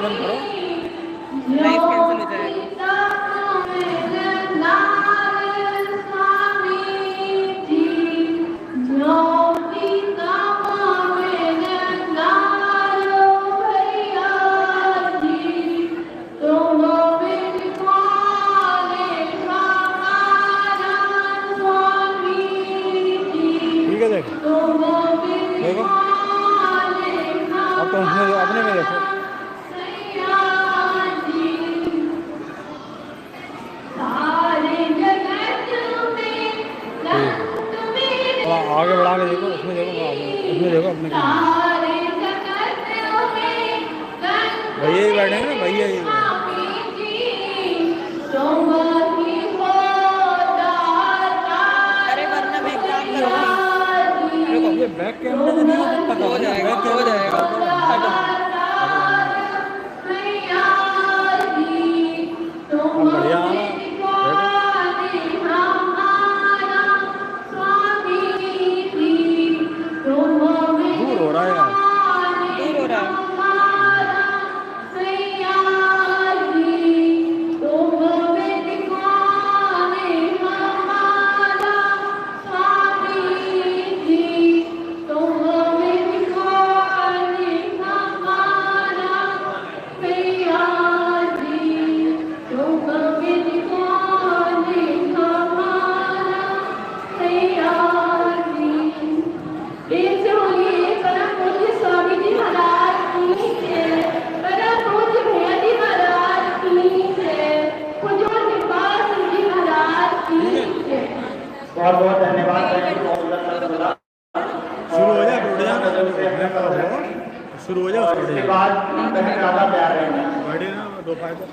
बंद करो, live cancel हो जाएगा। ठीक है, देखो देखो, अब तो उसमें अपने में देखो। थोड़ा आगे बढ़ा के देखो, उसमें देखो, उसमें देखो अपने के भैया ही बैठे हैं ना, भैया ही अरे वरना मैं एक काम करूँगी, रुको, ये बैक कैमरे से नहीं हो सकता, हो जाएगा हो जाएगा। बढ़िया आ रहा, दूर हो रहा है यार, दूर हो रहा है। बहुत बहुत धन्यवाद। शुरू हो जाए, उड़ जाना, शुरू हो जाए, उसके बाद ज़्यादा तैयार रहेंगे, बैठे ना दो फायदा।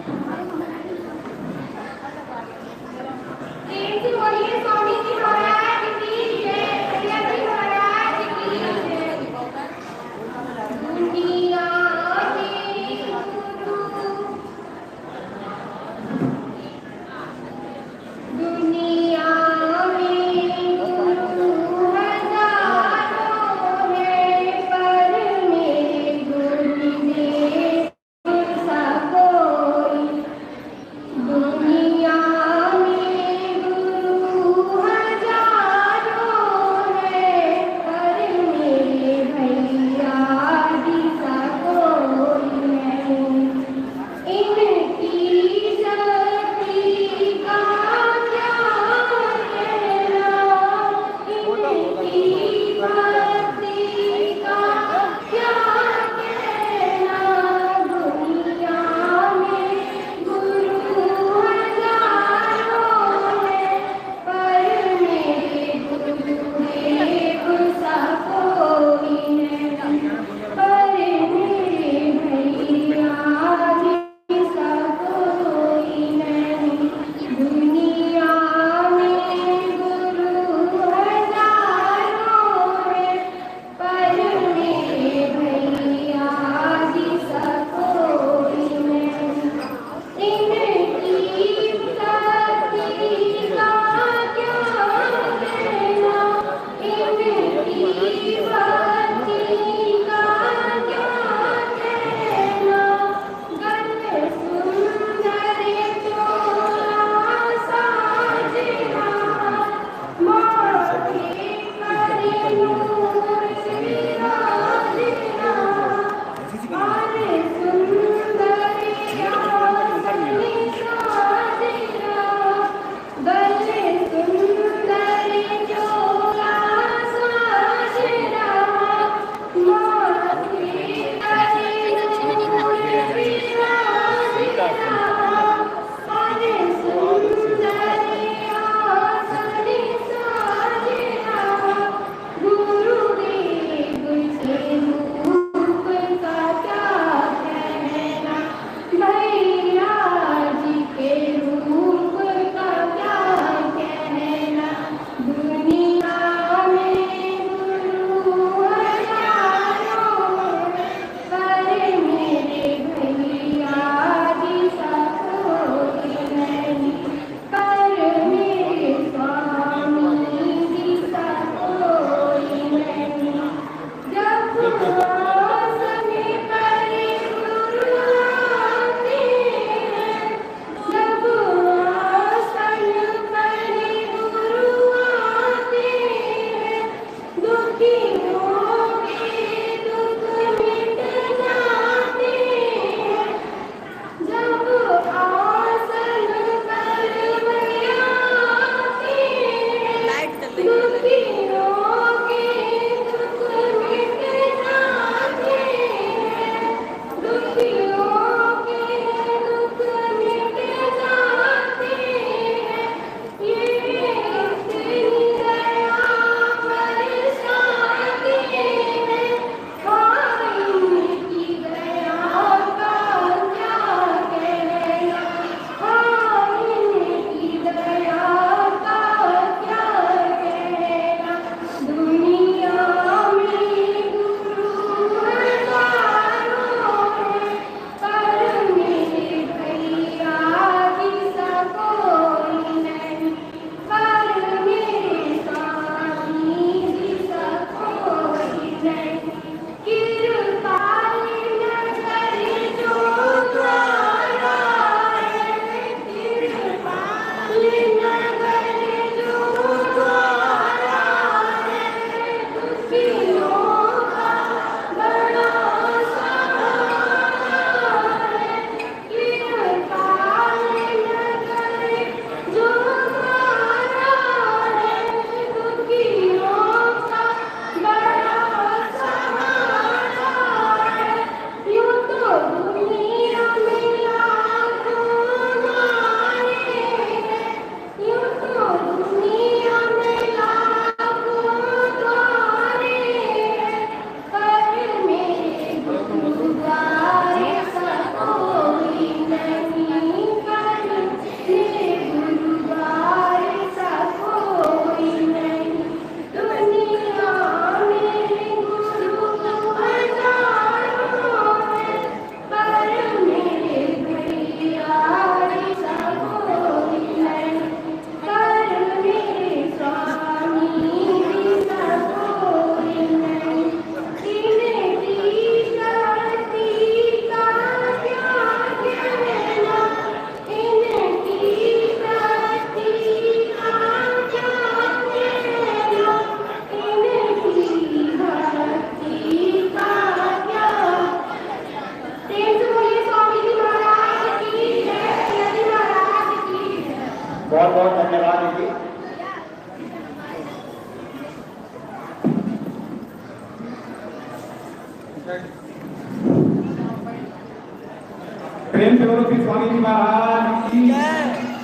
प्रेम से बोलो श्री स्वामी जी महाराज की,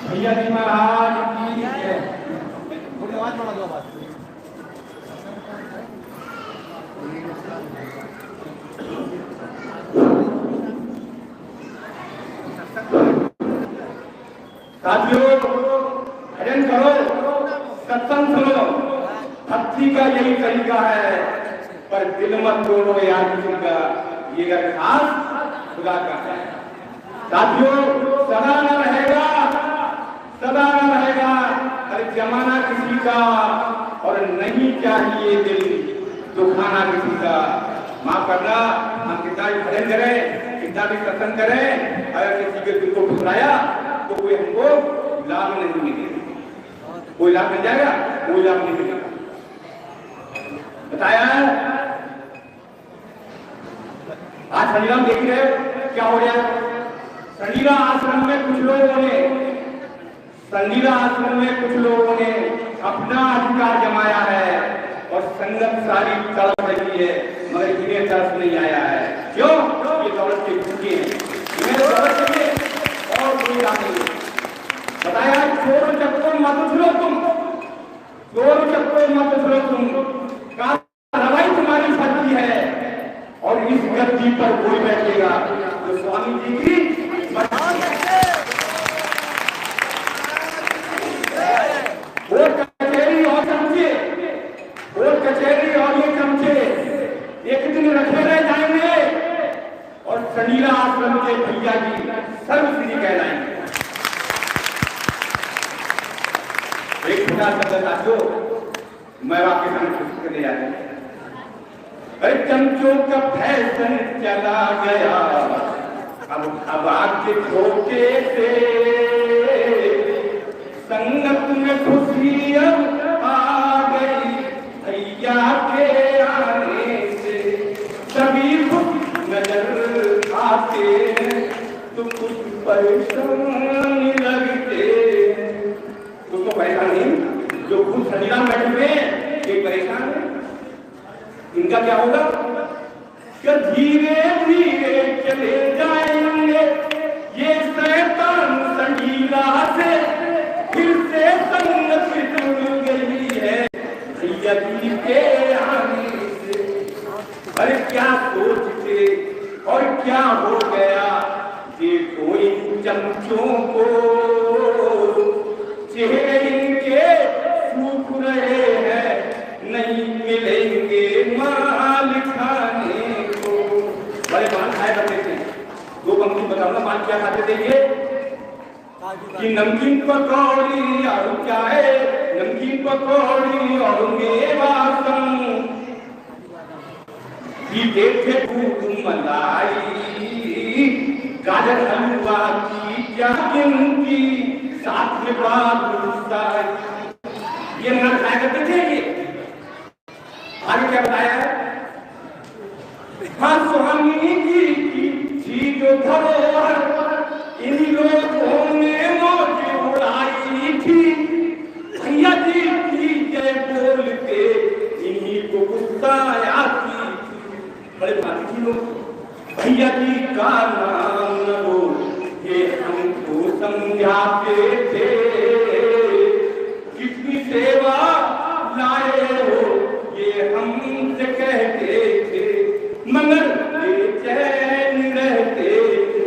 भैया जी महाराज की जय। साथियों, भजन करो, सत्संग सुनो, भक्ति का यही तरीका है, पर दिल मत तोड़ो यार किसी का, ये अगर खास खुदा का है। साथियों, सदा न रहेगा, सदा न रहेगा, हर जमाना किसी का, और नहीं चाहिए दिल दुखाना किसी का। माफ करना, हम कितना भी भजन करें, कितना भी सत्संग करें, अगर किसी के दिल को ठुकराया तो कोई हमको लाभ नहीं मिलेगा। कोई लाभ मिल जाएगा? कोई लाभ नहीं मिलेगा। बताया आज शनिराम देख रहे हो क्या हो गया। संगीला आश्रम में कुछ लोगों ने, संगीला आश्रम में कुछ लोगों ने अपना अधिकार जमाया है और संगत सारी तड़प रही है, मगर इन्हें तरस नहीं आया है। क्यों? ये दौलत के भूखे हैं, इन्हें दौलत चाहिए और कोई काम नहीं। बताया चोर चक्कर मत उछलो तुम, चोर चक्कर मत उछलो तुम, कार्रवाई तुम्हारी फर्जी है, और इस गद्दी पर कोई बैठेगा तो स्वामी जी की वोट कचहरी और चमचे, वोट कचहरी और ये चमचे एक दिन रखे रह जाएंगे और संगीला आश्रम के भैया जी सर्वश्री कहलाएंगे। एक छोटा शब्द साथियों मैं आपके सामने प्रस्तुत करने जा रहा हूं। अरे चमचों का फैशन चला गया, अब आपके धोखे से संगत में खुशी अब आ गई, भैया के आने से सभी खुश नजर आते हैं तो कुछ परेशान लगते हैं। कुछ तो परेशान नहीं, जो खुद शनिराम बैठे हुए ये परेशान है। इनका क्या होगा? कि धीरे धीरे चले जाएंगे ये शैतान संगीला से, फिर से संगत जुड़ गई है भैया जी के आने से। अरे क्या सोचते और क्या हो गया, ये कोई चमचों को चेहरे इनके सूख रहे हैं, नहीं मिलेंगे माल खाने को। बड़े पान खाया करते थे, दो पंक्ति बताओ ना पान क्या खाते थे ये, कि नमकीन पकौड़ी और क्या है, नमकीन पकौड़ी और मेवा संग, पीते थे दूध मलाई, गाजर हलवा की क्या गिनती, साथ में बालूशाही, ये नर खाया करते थे ये। आगे क्या बताया है? हाँ, स्वामी जी जो धरोहर इन लोगों ने मौज उड़ाई थी, भैया जी की जय बोल के इन्हीं को गुस्सा आती थी। बड़े बात थी लोग, भैया जी का नाम न लो ये हमको समझाते थे, कितनी सेवा लाए हो ये हमसे कहते थे, मगर बेचैन रहते थे।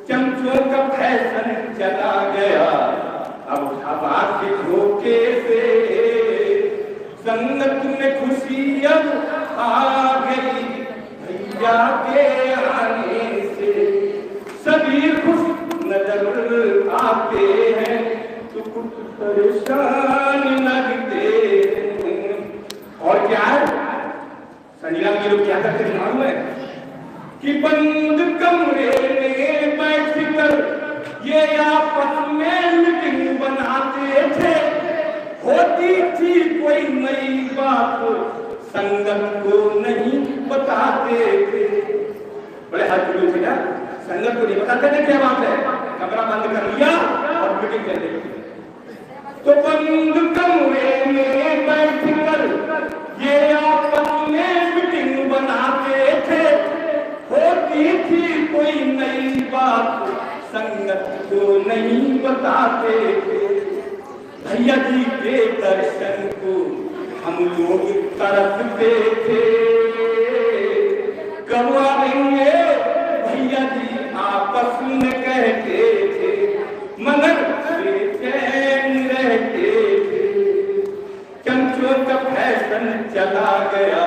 चमचों का फैशन चला गया, अब हवा के धोखे से संगत में खुशी अब आ गई, भैया के आने से सभी खुश नजर आते हैं तो कुछ परेशान लगते हैं। और क्या है? संगीला के लोग क्या करते हैं मालूम है? कि बंद कमरे में बैठ कर ये आपस में मीटिंग बनाते थे, होती थी कोई नई बात संगत को नहीं बताते थे। बड़े हाथ जुड़े थे ना, संगत को नहीं बताते थे क्या बात है, कमरा बंद कर लिया और मीटिंग कर ली। तो बंद कमरे में बैठ कर ये आपस में मीटिंग बनाते थे, होती थी कोई नई बात संगत को नहीं बताते थे। भैया जी के दर्शन को हम लोग तरसते थे। कब आएंगे भैया जी आपस में कहते थे, मगर बेचैन रहते थे। चमचों का फैशन चला गया,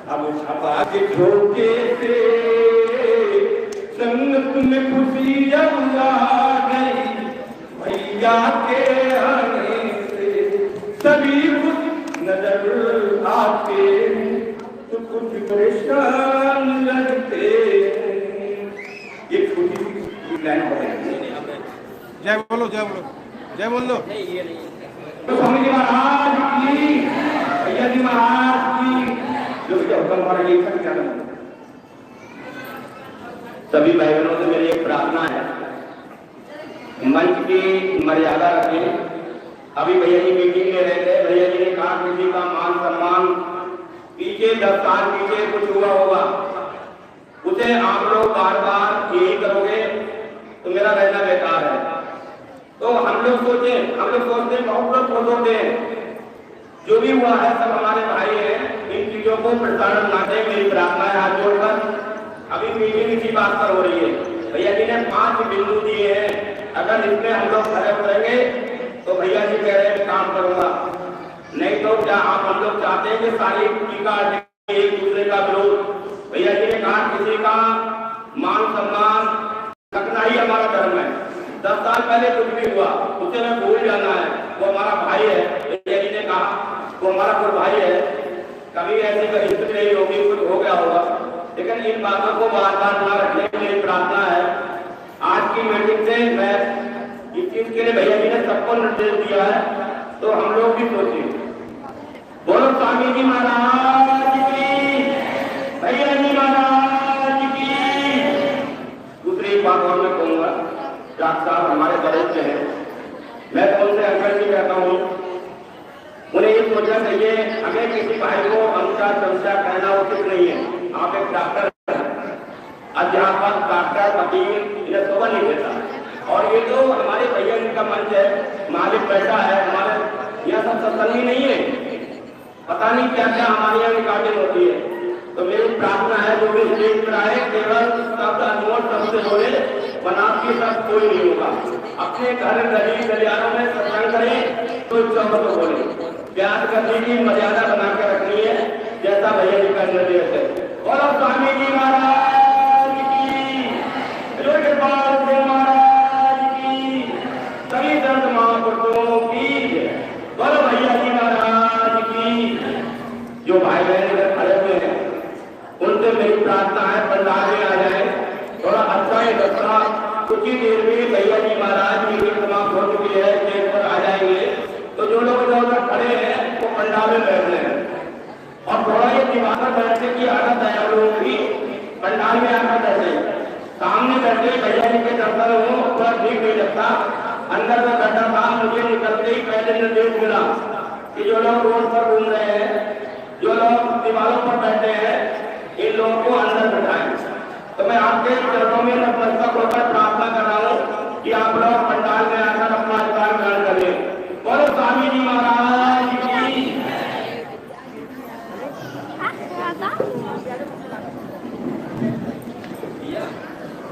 अब छपा के ठोके से संगत में खुशी आ गई भैया के आने से। सभी कुछ नजर आते हैं तो कुछ परेशान लगते हैं। ये छोटी सी लाइन बताइए। जय बोलो, जय बोलो, जय बोल लो। तो स्वामी जी महाराज की, भैया जी महाराज की जो हुक्म हमारा ये सब क्या है। सभी भाई बहनों से मेरी एक प्रार्थना है, मंच की मर्यादा रखें। अभी भैया जी मीटिंग में रहते, भैया जी ने कहा किसी का मान सम्मान पीछे 10 साल पीछे कुछ हुआ होगा, उसे आप लोग बार बार यही करोगे तो मेरा रहना बेकार है। तो हम लोग सोचते हैं, बहुत लोग सोचते हैं, जो भी हुआ है सब हमारे भाई हैं, इन चीजों को प्रसारण ना दें। मेरी प्रार्थना है हाथ जोड़कर। अभी मीटिंग इसी बात पर हो रही है। भैया जी ने 5 बिंदु दिए हैं, अगर इसमें हम लोग खड़े उतरेंगे तो भैया जी कह रहे हैं काम करूंगा, नहीं तो क्या आप हम लोग चाहते हैं कि सारी टीका एक दूसरे का विरोध। भैया जी ने कहा किसी का मान सम्मान रखना ही हमारा धर्म है। 10 साल पहले कुछ भी हुआ उसे हमें भूल जाना है, वो हमारा भाई है। भैया जी ने कहा वो हमारा कोई भाई है, कभी ऐसी कोई स्थिति नहीं होगी, कुछ हो गया होगा, लेकिन इन बातों को बार बार ना रखने की मेरी प्रार्थना है। आज की मीटिंग से मैं इस चीज के लिए भैया जी ने सबको निर्देश दिया है, तो हम लोग भी सोचें। बोलो स्वामी जी महाराज की, भैया जी महाराज की। दूसरी बात और मैं कहूंगा, डॉक्टर साहब हमारे वरिष्ठ हैं, मैं तो उनसे अंकल जी कहता हूँ, उन्हें ये सोचना चाहिए हमें किसी भाई को अंशा चमचा कहना उचित नहीं है। आप एक डॉक्टर अध्यापक, डॉक्टर, वकील, इन्हें शोभा नहीं देता। और ये जो हमारे भैया जी का मंच है, मालिक बैठा है, हमारे यह सब सत्संगी नहीं है, पता नहीं क्या क्या हमारे यहाँ रिकॉर्डिंग होती है। तो मेरी प्रार्थना है जो भी स्टेज पर आए केवल शब्द अनमोल शब्द से बोले, बनावटी शब्द कोई नहीं होगा। अपने घर गली गलियारों में सत्संग करें तो शब्द बोले, प्यार करने की मर्यादा बना के रखनी है, जैसा भैया जी का निर्देश है। और स्वामी जी महाराज की, कृपाल सिंह महाराज की, सभी संत महापुरुषों की, बोलो भैया जी महाराज की। जो भाई बहन इधर खड़े हुए हैं उनसे मेरी प्रार्थना है पंडाल में आ जाए, थोड़ा अच्छा ही दस्ता कुछ ही देर में भैया जी महाराज की समाप्त हो चुकी है, स्टेज पर आ जाएंगे। तो जो लोग इधर खड़े हैं वो पंडाल में बैठ रहे हैं, और थोड़ा ये दीवार पर बैठने की आदत है हम लोगों की, पंडाल में आकर बैठे, सामने बैठे भैया जी के दर्शन हो थोड़ा ठीक नहीं लगता। अंदर में बैठा था, मुझे निकलते ही पहले निर्देश मिला कि जो लोग रोड पर घूम रहे हैं, जो लोग दीवारों पर बैठे हैं, इन लोगों को अंदर बैठाएं। तो मैं आपके चरणों में नतमस्तक होकर प्रार्थना कर रहा हूँ कि आप लोग पंडाल में आकर अपना अधिकार ग्रहण करें। बोलो स्वामी जी महाराज की।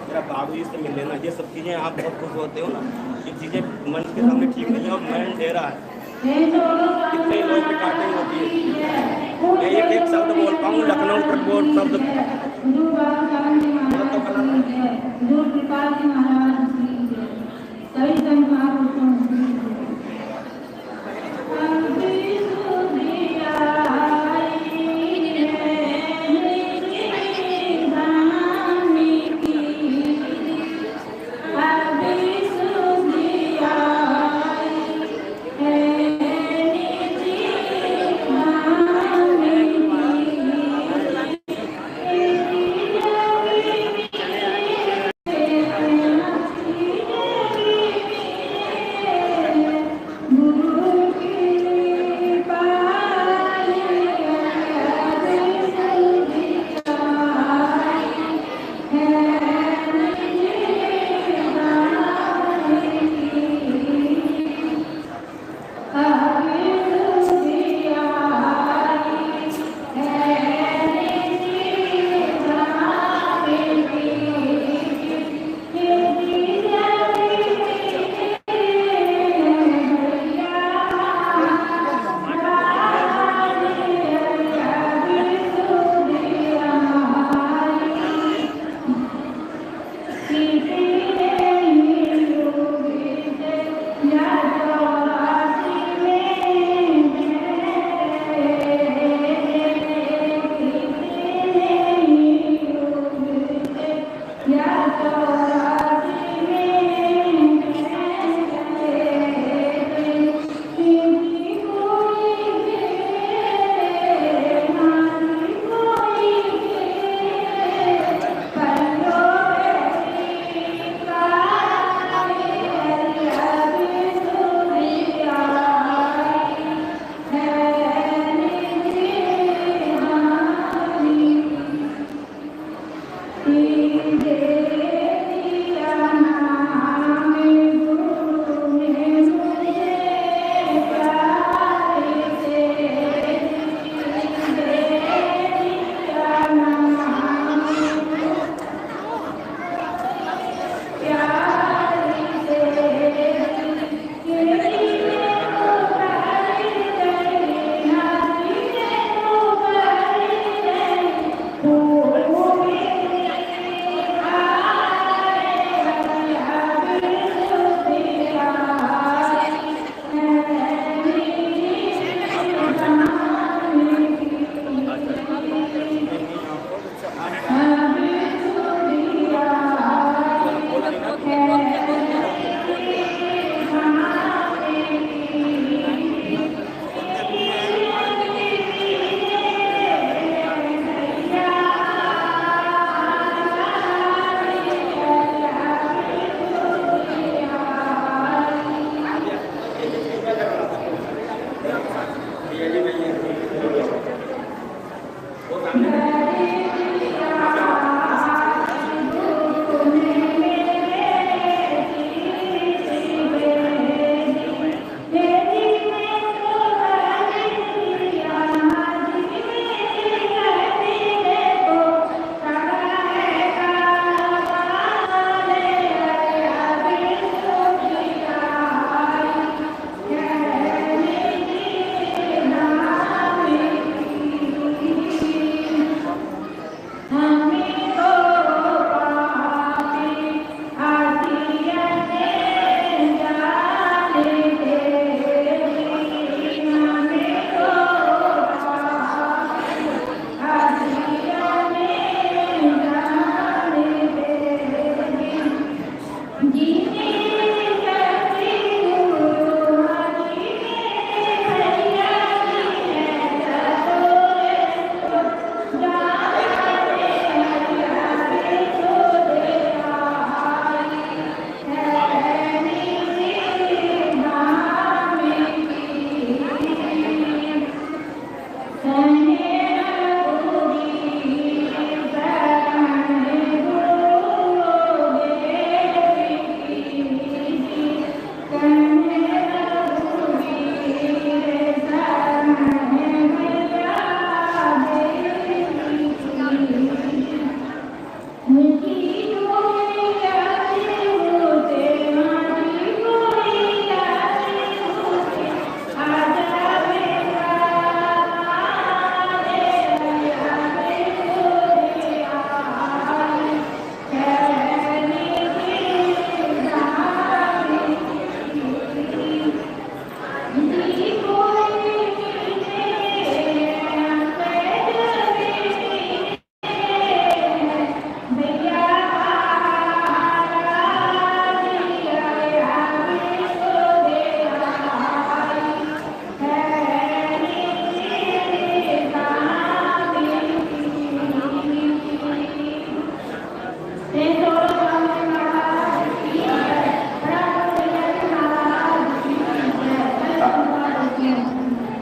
मेरा बाबू जी से मिल लेना, ये सब चीज़ें आप बहुत खुश होते हो ना, ये चीज़ें मन के सामने ठीक नहीं है और मैं दे रहा है। कितने लोग की काटिंग होती है, मैं एक शब्द बोलता हूँ, लखनऊ तक बोल शब्द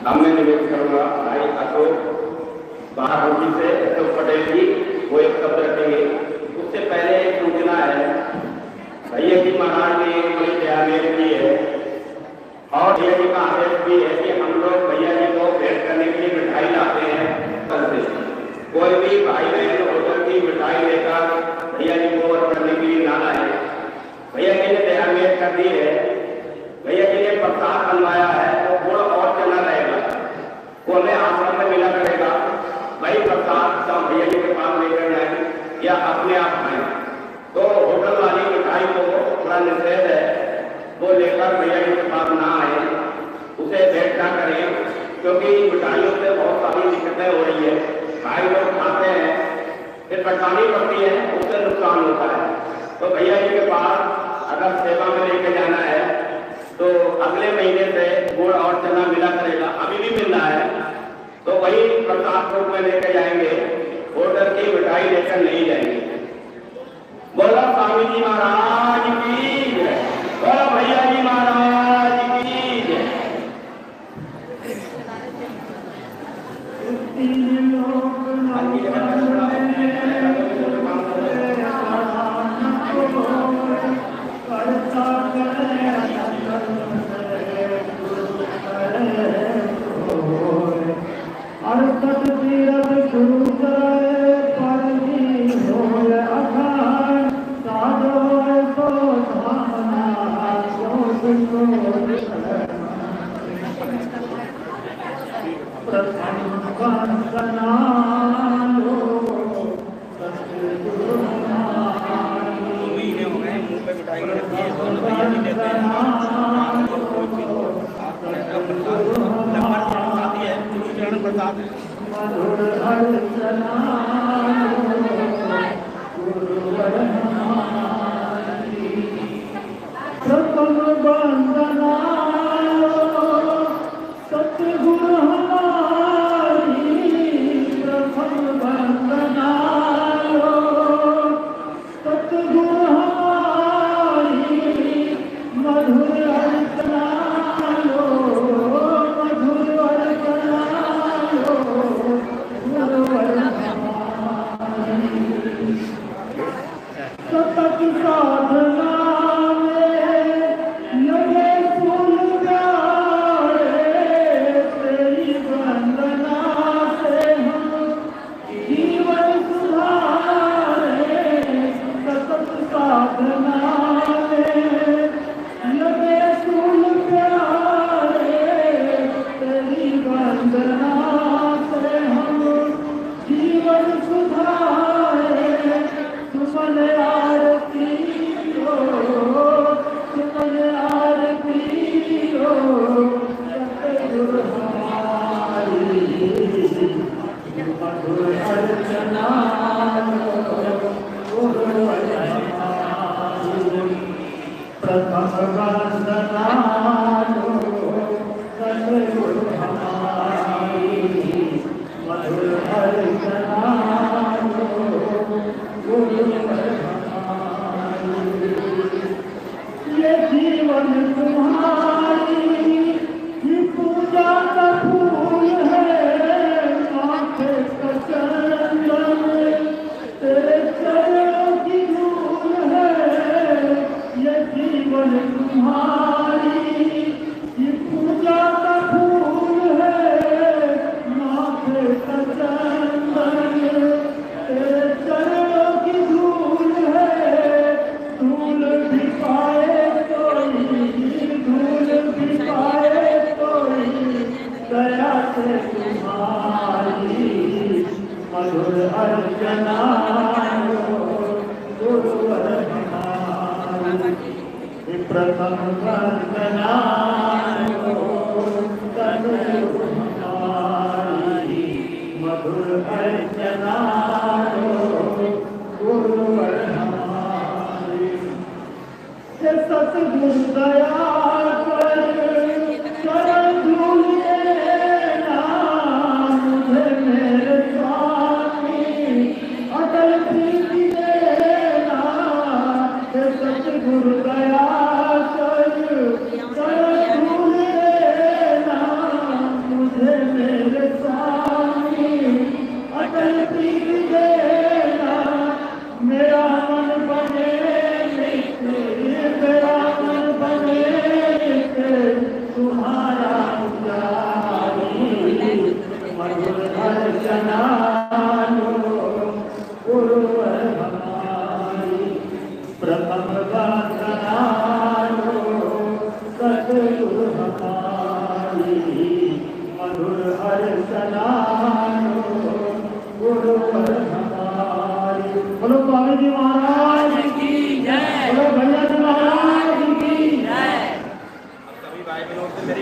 अब मैं निवेदन करूंगा भाई अशोक महारोगी से अशोक पटेल जी वो एक शब्द रखेंगे। उससे पहले एक सूचना है, भैया जी महाराज ने बड़ी दयामेल की है और भैया जी का आदेश भी है कि हम लोग भैया जी को भेंट करने के लिए मिठाई लाते हैं। कल से कोई भी भाई बहन होटल की मिठाई लेकर भैया जी को अर्पण करने के लिए ना आए। भैया जी ने दयामेल कर दी है, भैया जी ने प्रसाद बनवाया है तो गुड़ और चना रहेगा, वो हमें आश्रम में मिला करेगा। वही प्रसाद सब भैया जी के पास लेकर जाए या अपने आप खाएं। तो होटल वाली मिठाई को थोड़ा निषेध है, वो लेकर भैया जी के पास ना आए, उसे भेंट ना करें, क्योंकि मिठाइयों से बहुत सारी दिक्कतें हो रही है। भाई लोग खाते हैं फिर परेशानी पड़ती है, उससे नुकसान होता है। तो भैया जी के पास अगर सेवा में लेके जाना है तो अगले महीने से गुड़ और चना मिला करेगा, अभी भी मिल रहा है, तो वही प्रसाद रूप में लेके जाएंगे, होटल की मिठाई लेकर नहीं जाएंगे। बोला स्वामी जी महाराज की जय, बोला भैया जी महाराज की जय। महीने हो गए मुंह पे मिठाई रखी है, दोनों भैया भी लेते हैं। नंबर आती है, चरण प्रसाद है। प्रथम वंदना सतगुरु हमारी, प्रथम वंदना सतगुरु हमारी, मधुर अर्चना लो, मधुर अर्चना लो, गुरुवर हमारी। सतत साधना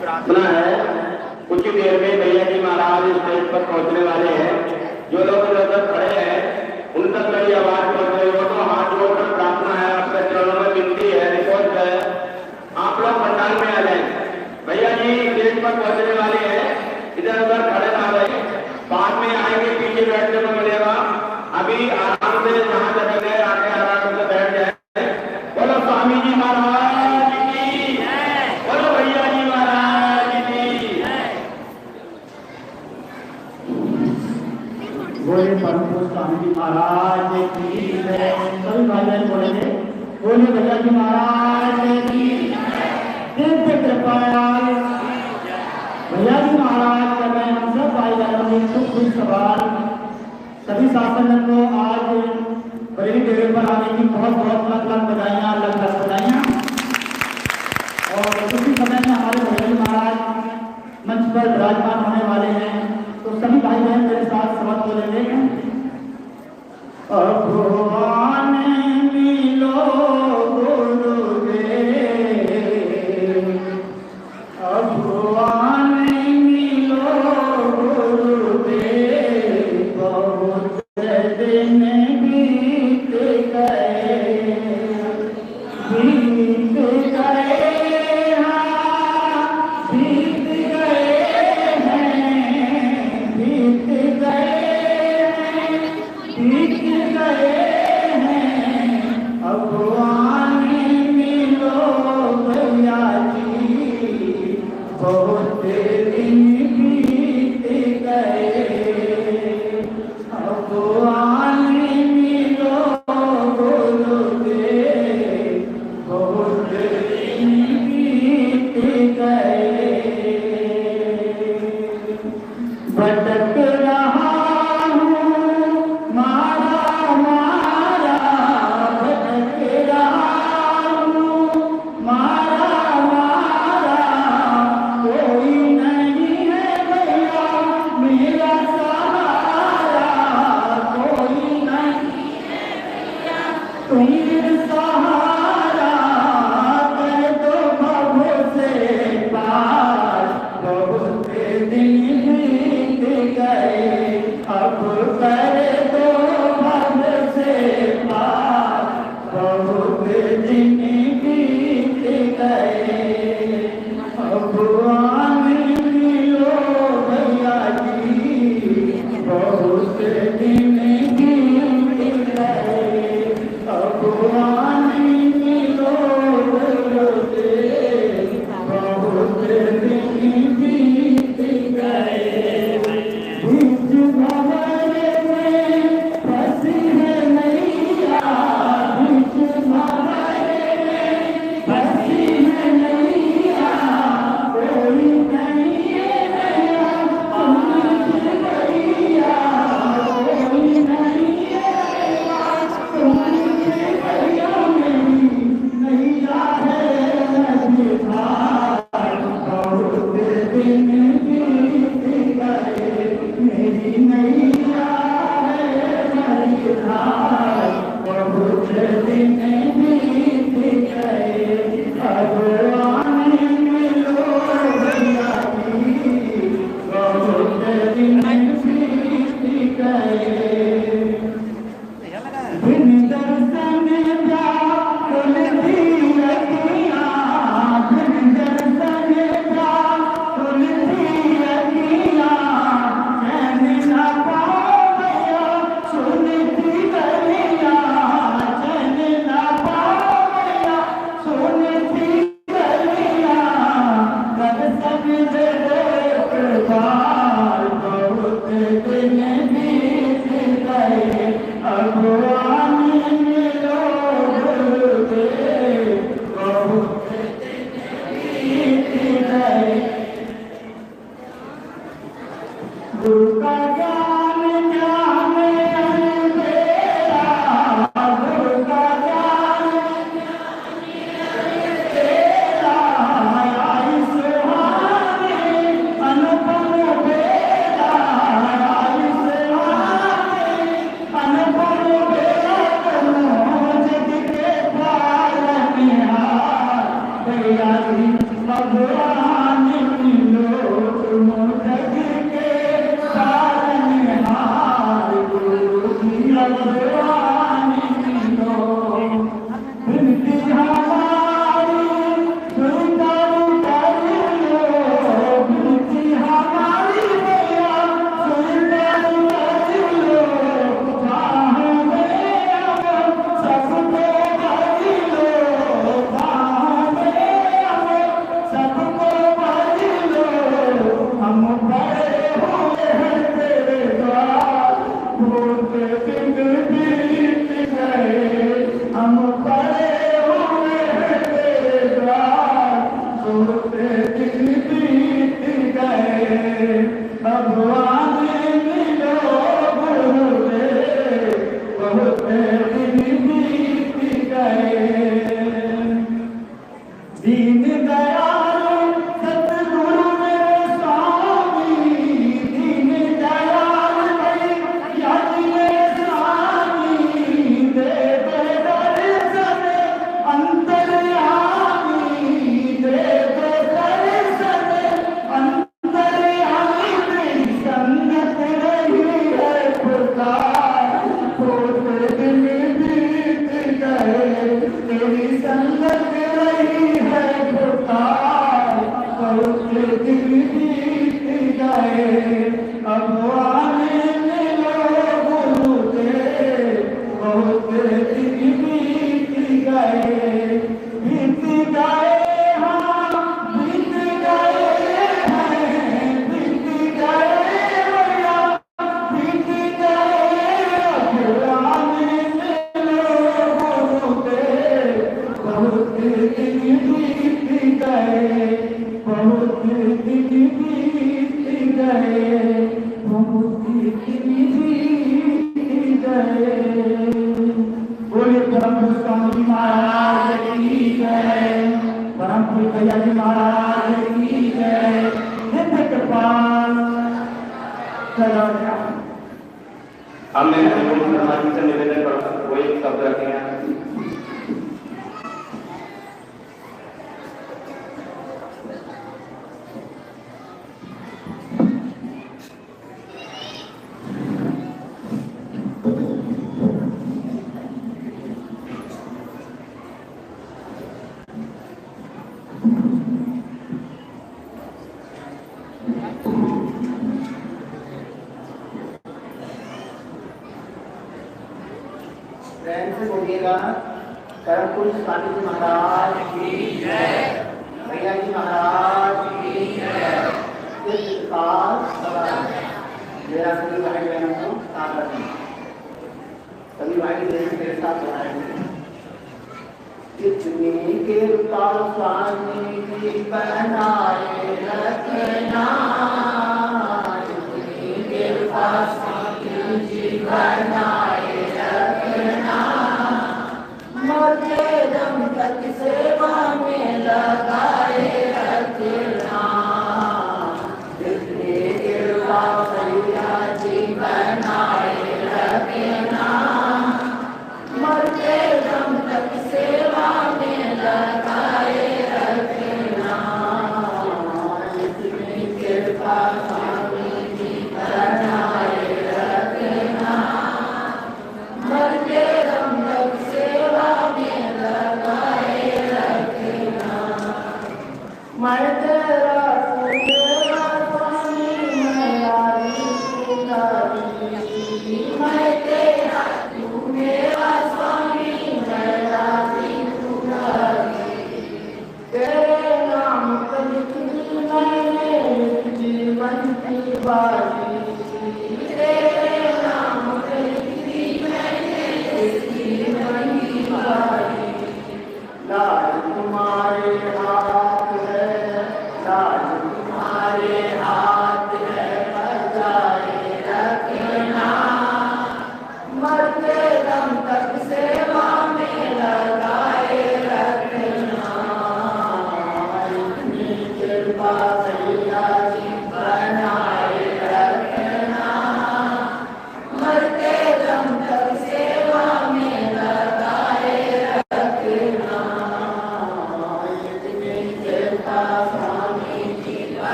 प्रार्थना है। कुछ ही देर में भैया जी महाराज स्टेज पर पहुंचने वाले हैं। जो लोग इधर खड़े हैं उन तक मेरी आवाज पहुंच रही हो तो हाथ जोड़कर प्रार्थना है, आपके चरणों में विनती है, रिक्वेस्ट है, आप लोग पंडाल में आ जाए। भैया जी स्टेज पर पहुंचने वाले हैं, इधर उधर खड़े ना रहे, बाद में आएंगे, पीछे बैठने को मिलेगा। अभी आराम से जहां जगह है आके आराम से बैठ जाए। बोलो स्वामी जी महाराज की, बोलो भैया जी महाराज की। बोले परम स्वामी जी महाराज की जय। सभी भाई बहन बोलेंगे, बोले भैया जी महाराज की दिव्य कृपा। भैया जी महाराज कर रहे हैं हम सब भाई बहनों के सुख दुख सवाल। सभी शासन को आज बरेली डेरे पर आने की बहुत बहुत लख लख बधाइयाँ, लख लख बधाइयाँ। और उसी समय में हमारे भैया जी महाराज मंच पर विराजमान होने वाले हैं, तो सभी भाई बहन मेरे साथ शब्द बोलेंगे। भगवान मिलो गुरुदेव, भगवान मिलो गुरुदेव, बहुत दिन बीत गए, बीत गए, हाँ बीत गए हैं, बीत गए हैं, बीत गए हैं। भगवान मिलो भैया जी, बहुत दिन बीत गए। भगवान मिलो गुरुदेव, बहुत दिन बीत गए। भटक रहा हूँ मारा मारा, भटक रहा हूँ मारा मारा, कोई नहीं है भैया मेरा सहारा, कोई नहीं है भैया तुम सहारा, कर दो भवों से पार, बहुत दिन बीत गए, अब कर दो भव से पार, बहुत दिन बीत गए। भगवान मिलो भैया जी, बहुत दिन बीत गए। भगवान मिलो गुरुदेव, बहुत दिन बीत गए। बीच भंवर में फंसी है नैया, बीच भंवर में फंसी है नैया, कोई नहीं है नैया तुमसे भैया, कोई नहीं है नैया तुमसे भैया, मेरी नैया है नदी पार, बहुत दिन बीत गए, मेरी नैया है नदी पार, बहुत दिन बीत गए। भगवान मिलो भैया जी, बहुत दिन बीत गए। बिन दर्शन जा खुलती अखियाँ, बिन दर्शन जा खुलती अखियाँ, चैन न पाओ भैया सुनती गलियाँ, चैन न पाओ भैया सुनती गलियाँ, कर समझे एक बार, बहुत दिन बीत गए। भगवान मिलो गुरुदेव, बहुत दिन बीत गए। गुरु का ज्ञान ज्ञान अंधेरा, गुरु का ज्ञान तेरा, आई सुहाने अनुपम बेला, आई सुहाने अनुपम बेला, जग के पालनहार भैया जी, भगवान मिलो तुम जग के पालनहार, गुरु जी भगवान मिलो। विनती हमारी स्वीकार कर लो, विनती हमारी भैया स्वीकार कर लो, बाहों में अब सबको भर लो, बाहों में अब सबको भर लो, हम बड़े हुए हैं तेरे द्वार, बहुत दिन बीत गए, हम बड़े हुए हैं तेरे द्वार, बहुत दिन बीत गए। भगवान मिलो गुरुदेव, बहुत दिन बीत गए। दीन दयाल सतगुरु मेरे स्वामी, दीन दयाल भैया जी मेरे स्वामी, दिन बीत गए, बीत गए, हाँ बीत गए हैं, बीत गए भैया, बीत गए। अब आने से लोगों के बहुत दिन बीत गए, बहुत दिन बीत गए, बहुत दिन बीत गए। बोले परम स्वामी महाराज की जय, परम भैया जी महाराज की जय। नित्य कृपाल चलो अब मैं समाज से निवेदन करता हूँ, वो एक शब्द रखें। प्रेम से बोलिएगा, परम पूज्य स्वामी जी महाराज की जय, भैया जी महाराज की जय। मेरा सभी भाई बहनों को साथ रखें, सभी भाई बहन मेरे साथ बनाएंगे। कितनी कृपा स्वामी जी बनाए रखना, कितनी कृपा स्वामी जी बनाए रखना, मरते दम तक सेवा में लगाए रखना। कितनी कृपा भैया जी बनाए रखना, मरते दम तक सेवा में लगाए रखना। कितनी कृपा स्वामी जी बनाए रखना,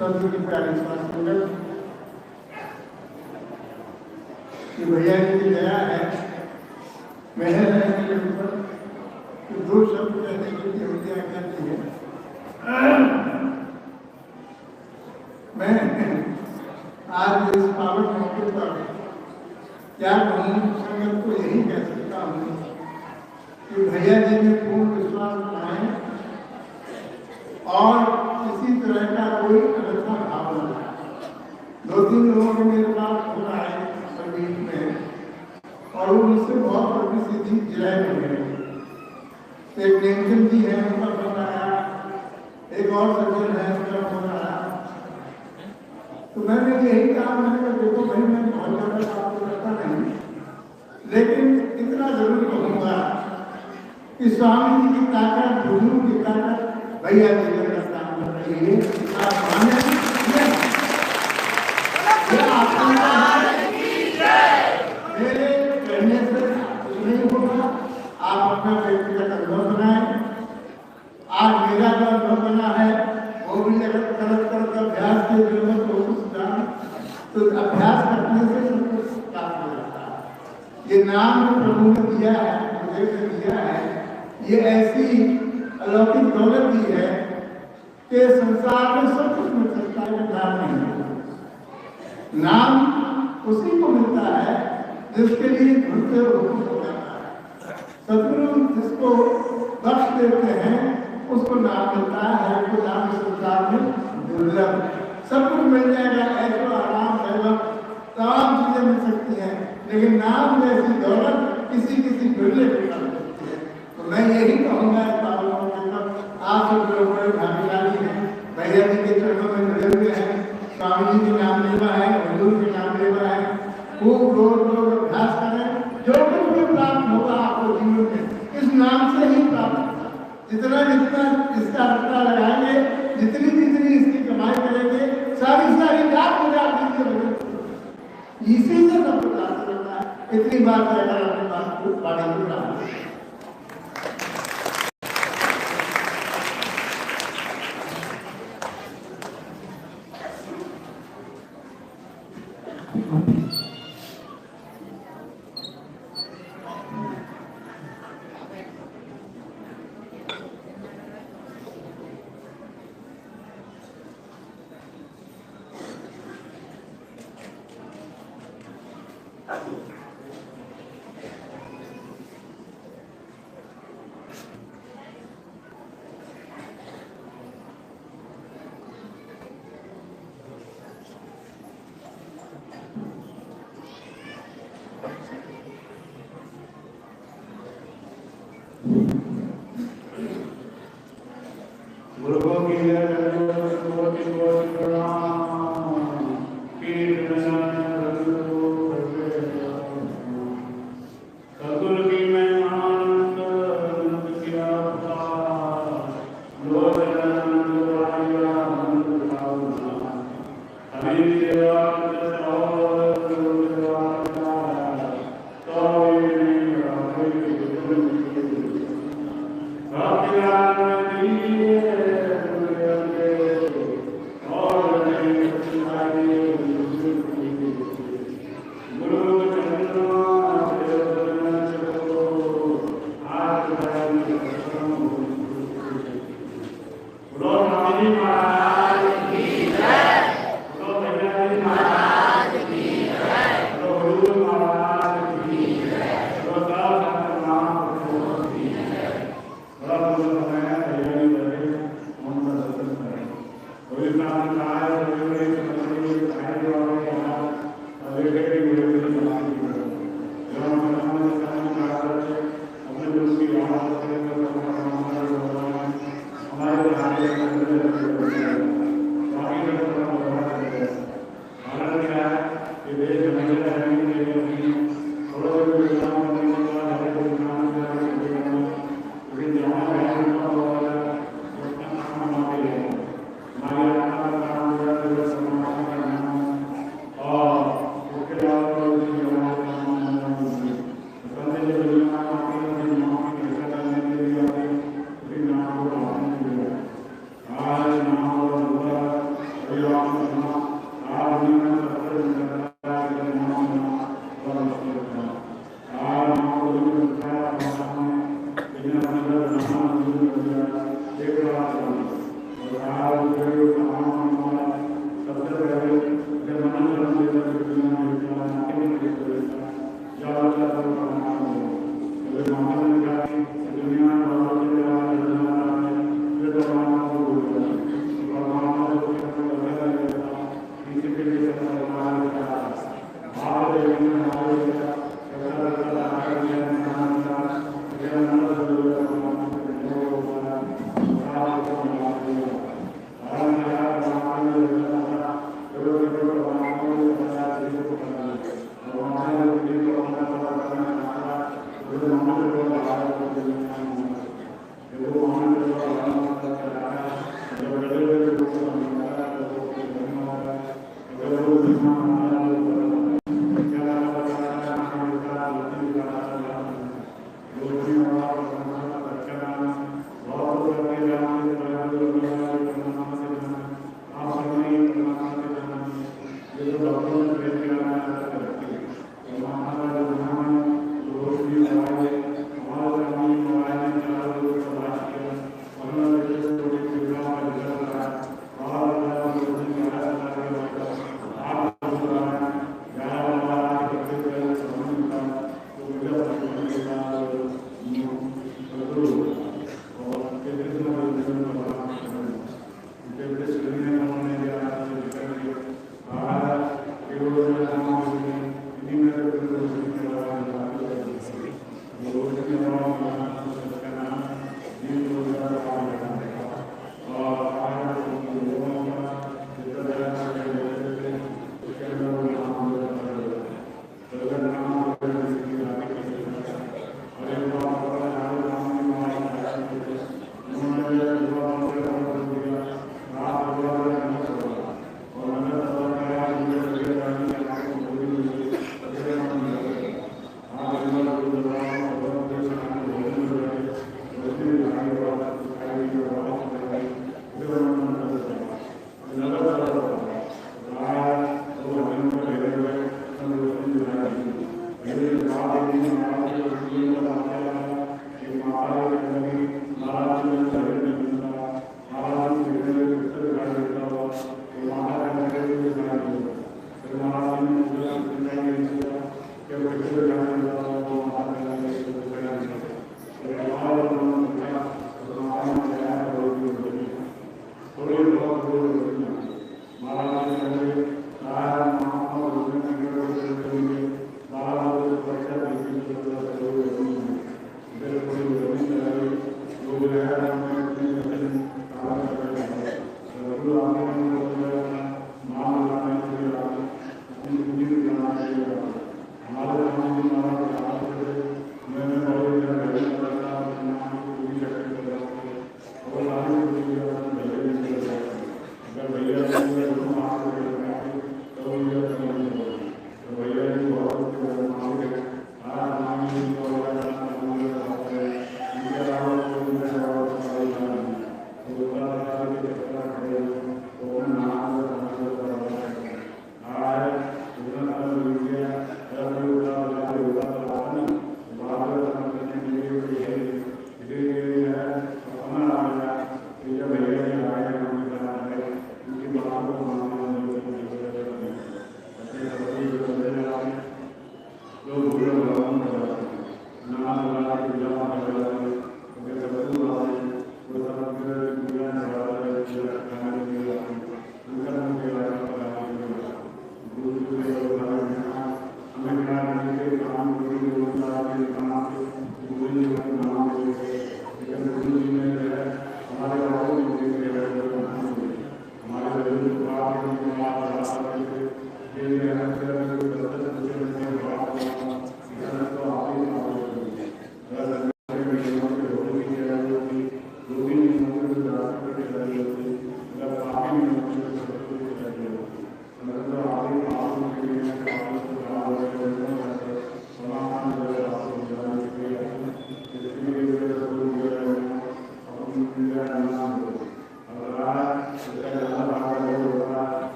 सब्जी की प्यारी श्वास संगत कि भैया की दया है, मेहर है मेरे ऊपर कि दो शब्द कहने की हृदय करती है। मैं आज इस पावन मौके पर क्या कहूँ, संगत को यही कह सकता हूँ कि भैया जी ने पूर्ण विश्वास बनाए और किसी तरह का कोई अन्यथा भाव न था। 2-3 लोगों ने मेरे पास सुना है संगीत में और वो मुझसे बहुत बड़ी सिद्धि जिला में गए। एक नेमचंद जी है, उनका फोन आया, एक और सज्जन है, उनका फोन आया। तो मैंने यही कहा, मैंने कहा देखो भाई मैं बहुत ज़्यादा बात तो करता नहीं, लेकिन इतना जरूर कहूँगा कि स्वामी जी की ताकत, गुरु की ताकत भैया जी के काम कर रही है। आप माने मेरे कहने से कुछ नहीं होगा। आप अपना व्यक्तिगत अनुभव बनाए। आज मेरा जो अनुभव बना है वो भी अगर करत अभ्यास की जरूरत हो तो अभ्यास करने से सब कुछ प्राप्त हो जाता है। ये नाम जो प्रभु ने दिया है, मुझे दिया है, ये ऐसी अलौकिक दौलत दी है कि संसार में सब कुछ मिल सकता है, नाम नहीं। नाम उसी को मिलता है जिसके लिए घुटते हुकुम हो जाता है। सदगुरु जिसको बख्श देते हैं उसको नाम मिलता है, उसको नाम संसार में दुर्लभ। सब कुछ मिल जाएगा, ऐसा आराम वैभव तमाम चीजें मिल सकती हैं, लेकिन नाम जैसी दौलत किसी बिरले को मिल सकती है। तो मैं यही कहूँगा आप सब लोग बड़े भाग्यशाली हैं, भैया जी के चरणों में जुड़े हुए हैं, स्वामी जी के नाम लेवा है, हुजूर के नाम लेवा है। खूब रोज अभ्यास करें, जो कुछ भी प्राप्त होगा आपको जीवन में इस नाम से ही प्राप्त होगा। जितना इसका रट्टा लगाएंगे, जितनी इसकी कमाई करेंगे, सारी रात गुजार दीजिए, इसी से सब कुछ प्राप्त करना है। इतनी बात अगर अपनी बात को पाने को प्राप्त है। Thank you.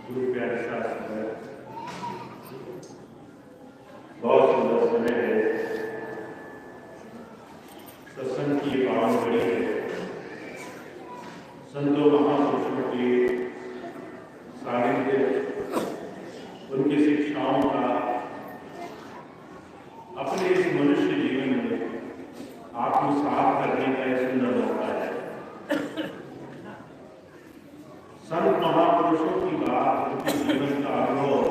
गुरु प्यारे शास्त्र है, बहुत सुंदर समय है, सत्संग की पावन घड़ी है। संतों महापुरुषों के सानिध्य, उनकी शिक्षाओं का अपने इस मनुष्य जीवन में आत्मसात करने का एक सुंदर मौका है। संत महापुरुषों की बात, उनके जीवन का अनुभव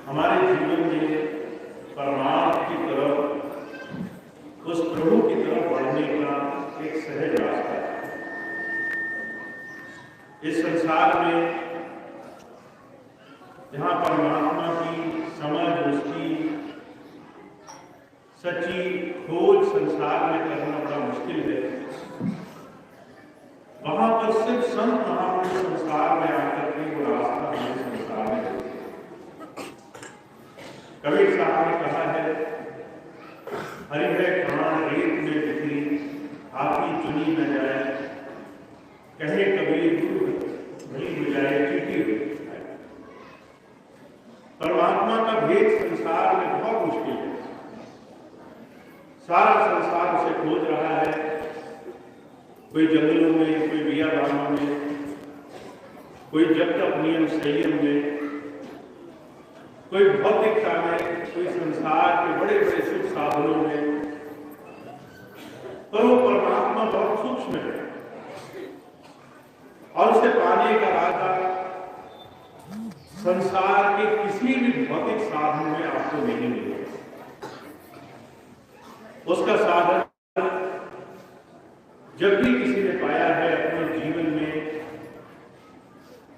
हमारे जीवन में परमात्मा की तरफ, उस प्रभु की तरफ बढ़ने का एक सहज रास्ता है। इस संसार में जहाँ परमात्मा की समझ, उसकी सच्ची खोज संसार में करना बड़ा मुश्किल है, वहां पर सिर्फ संत महापुरुष संसार में आकर के वो रास्ता हमें संसार में देते हैं। कबीर साहब ने कहा है, हरि है प्राण रेत में बिखरी, आपकी चुनी न जाए, कहे कबीर गुरु भली बुझाए चीटी हुई। परमात्मा का भेद संसार में बहुत मुश्किल है। सारा संसार उसे खोज रहा है, कोई जंगलों में, कोई बियाबानों में, कोई जब तक नियम संयम में, कोई भौतिकता में, कोई संसार के बड़े बड़े सुख साधनों में, पर वो परमात्मा बहुत सूक्ष्म है और उसे पाने का रास्ता संसार के किसी भी भौतिक साधन में आपको नहीं मिलेगा। उसका साधन जब भी किसी ने पाया है अपने जीवन में,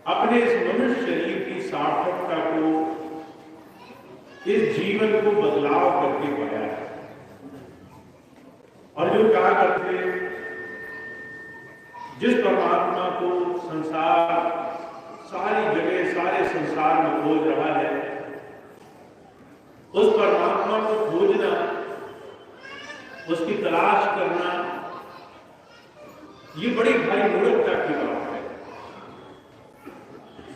अपने इस मनुष्य शरीर की सार्थकता को, इस जीवन को बदलाव करके पाया है। और जो कहा करते, जिस परमात्मा को संसार सारी जगह, सारे संसार में खोज रहा है, उस परमात्मा को खोजना, उसकी तलाश करना, ये बड़ी भारी मूर्खता की बात है।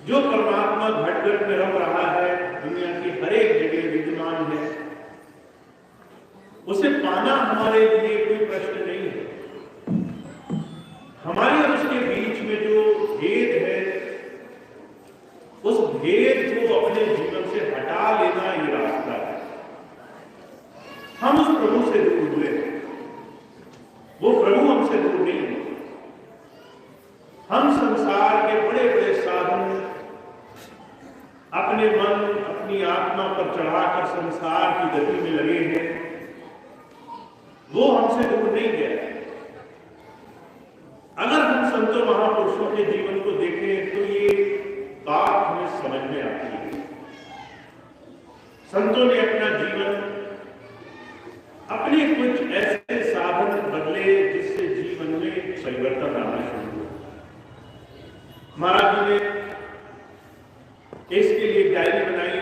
जो परमात्मा घट घट में रह रहा है, दुनिया की हर एक जगह विद्यमान है, उसे पाना हमारे लिए कोई प्रश्न नहीं है। हमारे और उसके बीच में जो भेद है, उस भेद को अपने जीवन से हटा लेना ये रास्ता है। हम उस प्रभु से दूर हुए, वो प्रभु हमसे दूर नहीं है। हम संसार के बड़े बड़े साधन अपने मन, अपनी आत्मा पर चढ़ाकर संसार की गति में लगे हैं, वो हमसे दूर नहीं गया। अगर हम संतों महापुरुषों के जीवन को देखें तो ये बात हमें समझ में आती है। संतों ने अपना जीवन अपने कुछ ऐसे साधन बदले जिससे जीवन में परिवर्तन आना शुरू हुआ। महाराज जी ने इसके लिए डायरी बनाई।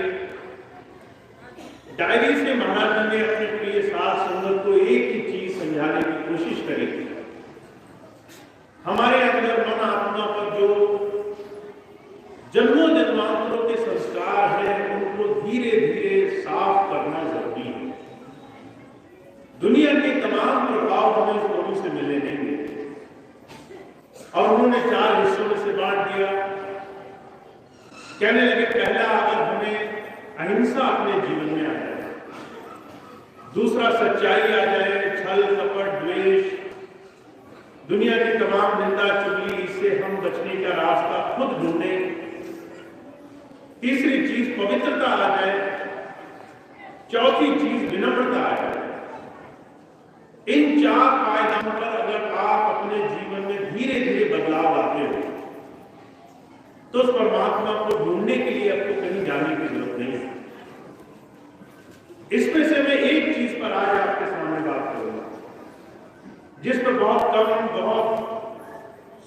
डायरी से महाराज जी ने अपने प्रिय साथ संगत को एक ही चीज समझाने की कोशिश करी। हमारे अंदर मन आत्मा पर जो जन्मों जन्मांतरों के संस्कार हैं, उनको धीरे धीरे साफ करना जरूरी है। दुनिया के तमाम प्रभाव हमें इस प्रभु से मिले नहीं मिलते। और उन्होंने 4 हिस्सों में से बांट दिया। कहने लगे, पहला, अगर हमें अहिंसा अपने जीवन में आ जाए, दूसरा सच्चाई आ जाए, छल कपट द्वेष, दुनिया की तमाम निंदा चुगली, इससे हम बचने का रास्ता खुद ढूंढें, तीसरी चीज पवित्रता आ जाए, चौथी चीज विनम्रता आ जाए। इन 4 पायदानों पर अगर आप अपने जीवन में धीरे धीरे बदलाव लाते हो तो उस परमात्मा को ढूंढने के लिए आपको कहीं जाने की जरूरत नहीं है। इसमें से मैं एक चीज पर आज आपके सामने बात करूंगा, जिस पर बहुत कम, बहुत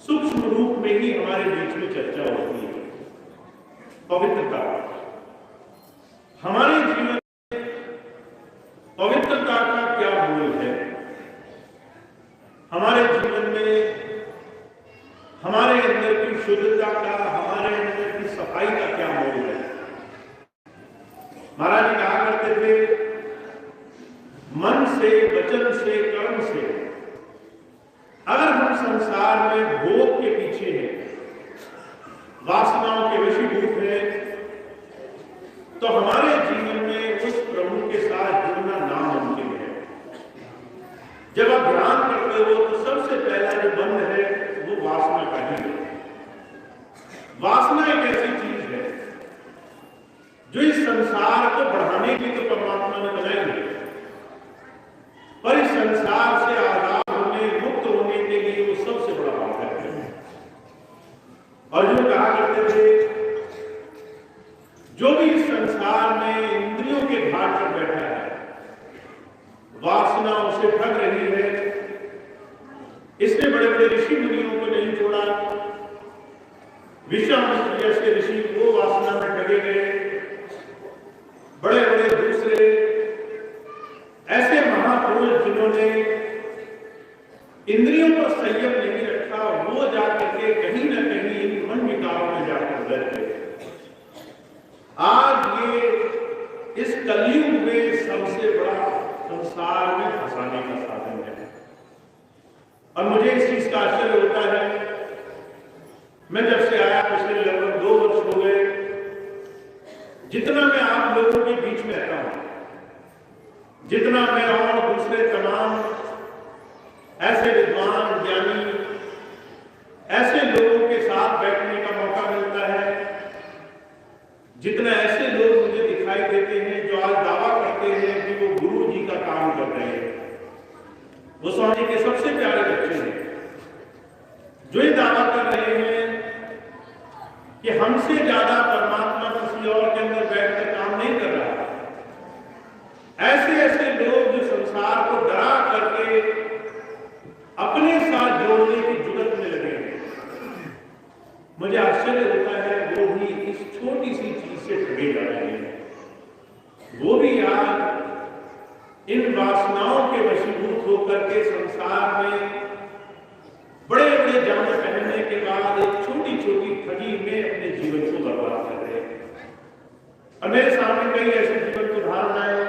सूक्ष्म रूप में ही हमारे बीच में चर्चा होती है। पवित्रता। हमारे जीवन में पवित्रता का क्या मूल है? हमारे जीवन में हमारे अंदर की शुद्धता का, हमारे अंदर की सफाई का क्या मोल है। महाराज जी कहा करते थे, मन से, वचन से, कर्म से अगर हम संसार में भोग के पीछे हैं, वासनाओं के वशीभूत हैं, तो हमारे जीवन में उस प्रभु के साथ जुड़ना नामुमकिन है। जब आप ध्यान करते हो तो सबसे पहला जो बंध है वो वासना का ही है। वासना एक ऐसी चीज है जो इस संसार को बढ़ाने के लिए तो परमात्मा ने बनाई है, पर इस संसार से आजाद होने, मुक्त होने के लिए वो सबसे बड़ा बात है। और जो कहा करते थे, जो भी इस संसार में इंद्रियों के घाट पर बैठा है, वासना उसे ठग रही है। इसने बड़े बड़े ऋषि मुनियों को नहीं छोड़ा। विश्वामित्र जैसे ऋषि वो वासना में ठगे गए। बड़े बड़े दूसरे ऐसे महापुरुष जिन्होंने इंद्रियों पर संयम नहीं रखा, वो जाकर के कहीं ना कहीं इन मन विकारों में जाकर बैठ गए। आज ये इस कलयुग में सबसे बड़ा संसार में फंसाने का साधन है। और मुझे इस चीज का आश्चर्य होता है, मैं जब से आया पिछले लगभग 2 वर्ष हो गए, जितना मैं आप लोगों के बीच में रहता हूं, जितना मैं और दूसरे तमाम ऐसे विद्वान, ज्ञानी, ऐसे लोगों के साथ बैठने का मौका मिलता है, जितना ऐसे लोग मुझे दिखाई देते हैं जो आज दावा करते हैं कि वो गुरु जी का काम कर रहे हैं, वो स्वामी के सबसे प्यारे बच्चे हैं, जो ये दावा कर रहे हैं कि हमसे ज्यादा परमात्मा किसी और के अंदर बैठकर काम नहीं कर रहा। ऐसे ऐसे लोग जो संसार को डरा करके अपने साथ जोड़ने की जुगत में लगे हैं, मुझे आश्चर्य होता है वो भी इस छोटी सी चीज से ठगे जा रहे हैं। वो भी आज इन वासनाओं के वशीभूत होकर के संसार में बड़े बड़े जामे पहनने के बाद एक छोटी छोटी ठगी में अपने जीवन को बर्बाद कर रहे हैं। और मेरे सामने कई ऐसे जीवन को उदाहरण आए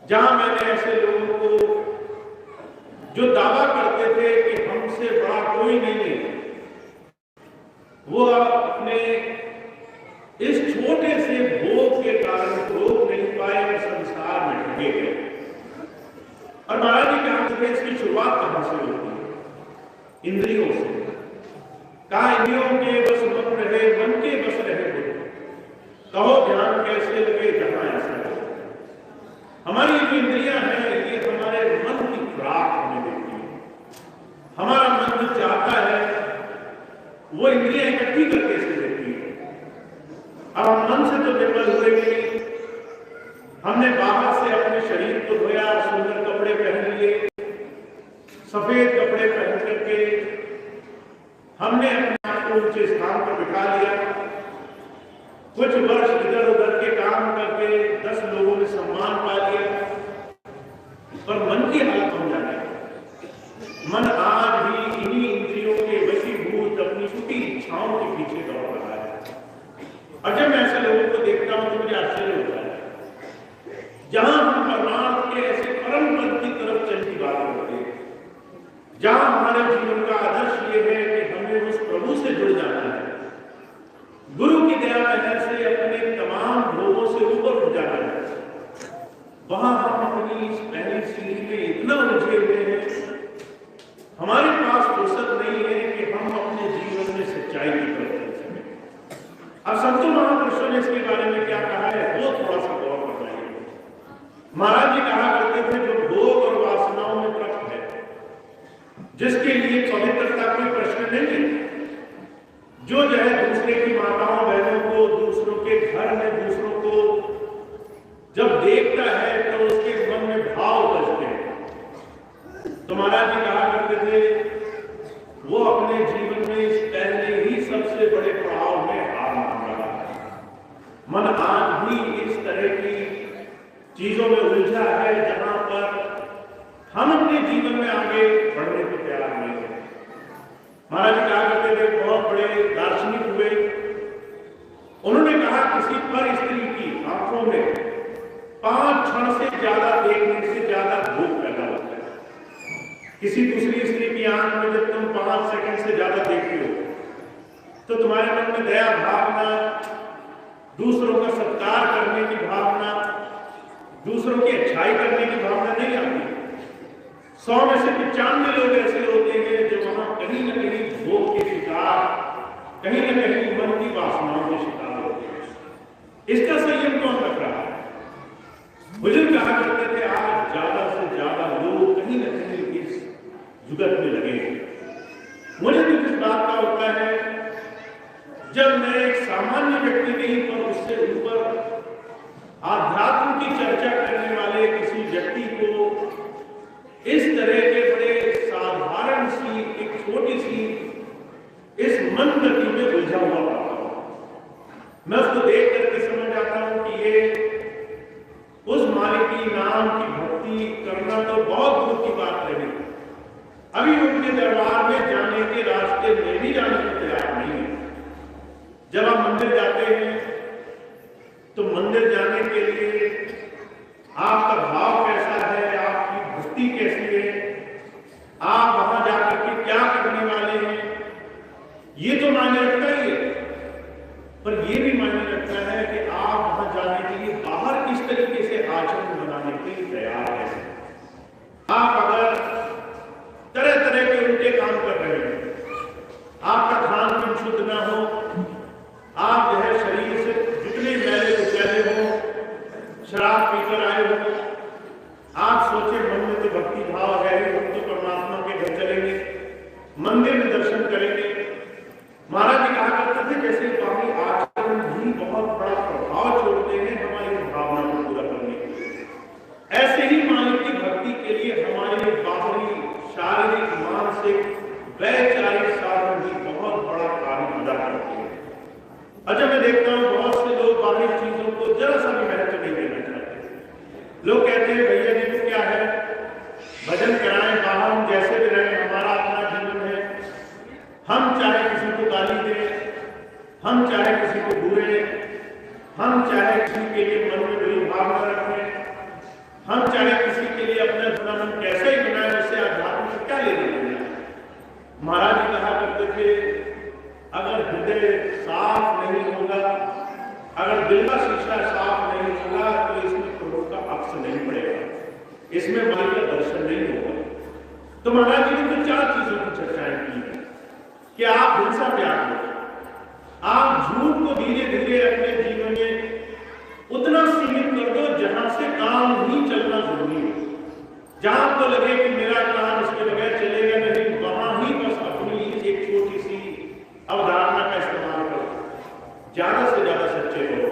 जहां मैंने ऐसे लोगों को जो दावा करते थे कि हमसे बड़ा कोई नहीं है, वो अपने इस छोटे से भोग के कारण भोग नहीं पाए और संसार में ठगे गए। और महाराज जी कहा इसकी शुरुआत कहां से होती है? इंद्रियों से। कहा इंद्रियों के बस मन रहे, मन के बस रहे बुद्धि, कहो ध्यान कैसे लगे जहां ऐसा है। हमारी जो इंद्रियां हैं ये हमारे मन की खुराक हमें देती है। हमारा मन जो चाहता है वो इंद्रियां इकट्ठी करके इसे देती है। अब हम मन से तो निर्बल हुए नहीं, हमने बाहर से अपने शरीर को धोया, सुंदर कपड़े पहन लिए, सफेद कपड़े पहन करके हमने अपने आप को ऊंचे स्थान पर बिठा लिया। कुछ वर्ष इधर उधर के काम करके 10 लोगों ने सम्मान पा लिया, पर मन की हालत हो जाए। मन आज भी इन्हीं इंद्रियों के वशीभूत अपनी छुट्टी इच्छाओं के पीछे दौड़ रहा है। और जब मैं ऐसे लोगों को देखता हूं तो मुझे आश्चर्य होता है, जहां हम परमात्मा के ऐसे परम पद की तरफ चलने की बात करते हैं, जहां हमारे जीवन का आदर्श ये है कि हमें उस प्रभु से जुड़ जाना है, गुरु की दया महर से अपने तमाम भोगों से ऊपर उठ जाना है, वहां हम अपनी इस पहली सीढ़ी में इतना उलझे हुए हैं, हमारे पास फुर्सत नहीं है कि हम अपने जीवन में सच्चाई की तरफ चल सकें। अब संतों महापुरुषों ने इसके बारे में क्या कहा है वो थोड़ा सा गौर करना है। महाराज जी कहा करते थे जो भोग और वासनाओं में प्रकट है, जिसके लिए पवित्रता कोई प्रश्न नहीं है, जो है दूसरे की माताओं बहनों को, दूसरों के घर में दूसरों को जब देखता है तो उसके मन में भाव बजते हैं। तो महाराज जी कहा करते थे वो अपने जीवन में इस पहले ही सबसे बड़े पड़ाव में हार मान रहा है। मन आज भी इस तरह की चीजों में उलझा है जहां पर हम अपने जीवन में आगे बढ़ने को तैयार नहीं है। महाराज जी कहा करते थे बड़े दार्शनिक हुए। उन्होंने कहा किसी पर स्त्री की आंखों में 5 क्षण से ज्यादा देखने से ज्यादा भोग पैदा होता है। किसी दूसरी स्त्री की आंख में जब तुम 5 सेकंड से ज्यादा देखते हो तो तुम्हारे मन में दया भावना, दूसरों का सत्कार करने की भावना, दूसरों की अच्छाई करने की भावना नहीं आती। 100 में से 95 लोग ऐसे होते हैं जो वहां कहीं न कहीं भोग के शिकार, कहीं न कहीं मन की वासनाओं के शिकार होते हैं। इसका संयम कौन रख रहा है? बुजुर्ग कहा करते थे आज ज्यादा से ज्यादा लोग कहीं न कहीं इस जुगत में लगे हैं। मुझे तो किस बात का होता है जब मैं एक सामान्य व्यक्ति नहीं पर उससे ऊपर आध्यात्म की चर्चा करने वाले किसी व्यक्ति को इस तरह के बड़े साधारण सी एक छोटी सी इस मन गति में उलझा हुआ पाता हूं। मैं उसको देख करके समझ जाता हूं कि ये उस मालिक की नाम की भक्ति करना तो बहुत दूर की बात रही, अभी उनके दरबार में जाने के रास्ते में भी जाने को तैयार नहीं है। जब आप मंदिर जाते हैं तो मंदिर जाने के लिए आपका भाव कैसा है, आपकी भक्ति कैसी है, आप वहां जाकर के क्या करने वाले हैं, ये तो मायने रखता ही है। पर ये भी मायने रखता है कि आप वहां जाने के लिए बाहर किस तरीके से आचरण बनाने के लिए तैयार हैं। आप अगर तरह तरह के उल्टे काम कर रहे हैं, आपका खान पीन शुद्ध ना हो, आप जो है शरीर से जितने मैले कुचैले हो, शराब पीकर आए हो, आप सोचे मन में तो भक्ति भाव है, हम तो परमात्मा के घर चलेंगे, मंदिर में दर्शन करेंगे। महाराज जी कहा करते थे जैसे बाकी आचरण भी बहुत बड़ा प्रभाव छोड़ते हैं हमारी भावना को पूरा करने के लिए, ऐसे ही मालिक की भक्ति के लिए हमारे बाहरी शारीरिक मानसिक वैचारिक साधन भी बहुत बड़ा कार्य अदा करते हैं। अच्छा, मैं देखता हूं बहुत से लोग बाहरी चीजों को जरा सा भी महत्व नहीं देना चाहते। लोग कहते हैं भैया जी को क्या है, भजन कराएं, बाहर हम जैसे भी रहें, हमारा अपना जीवन है, हम चाहे किसी को गाली दें, हम चाहे किसी को बुरे, हम चाहे किसी के लिए मन में बुरी भावना रखें, हम चाहे किसी के लिए अपना अपना मन कैसे ही बनाए, उससे आध्यात्म से क्या लेना देना। महाराज जी कहा करते थे अगर हृदय साफ नहीं होगा, अगर दिल का शीशा साफ नहीं होगा तो इसमें प्रभु का अक्स नहीं पड़ेगा, इसमें मालिक का दर्शन नहीं होगा। तो महाराज जी ने तो 4 चीजों की चर्चाएं की है कि आप हिंसा त्याग लो, आप झूठ को धीरे धीरे अपने जीवन में उतना सीमित कर दो जहां से काम ही चलना जरूरी है। जहां आपको लगे कि मेरा काम इसके बगैर चलेगा नहीं, वहां ही बस अपनी एक छोटी सी अवधारणा का इस्तेमाल करो, ज्यादा से ज्यादा सच्चे रहो।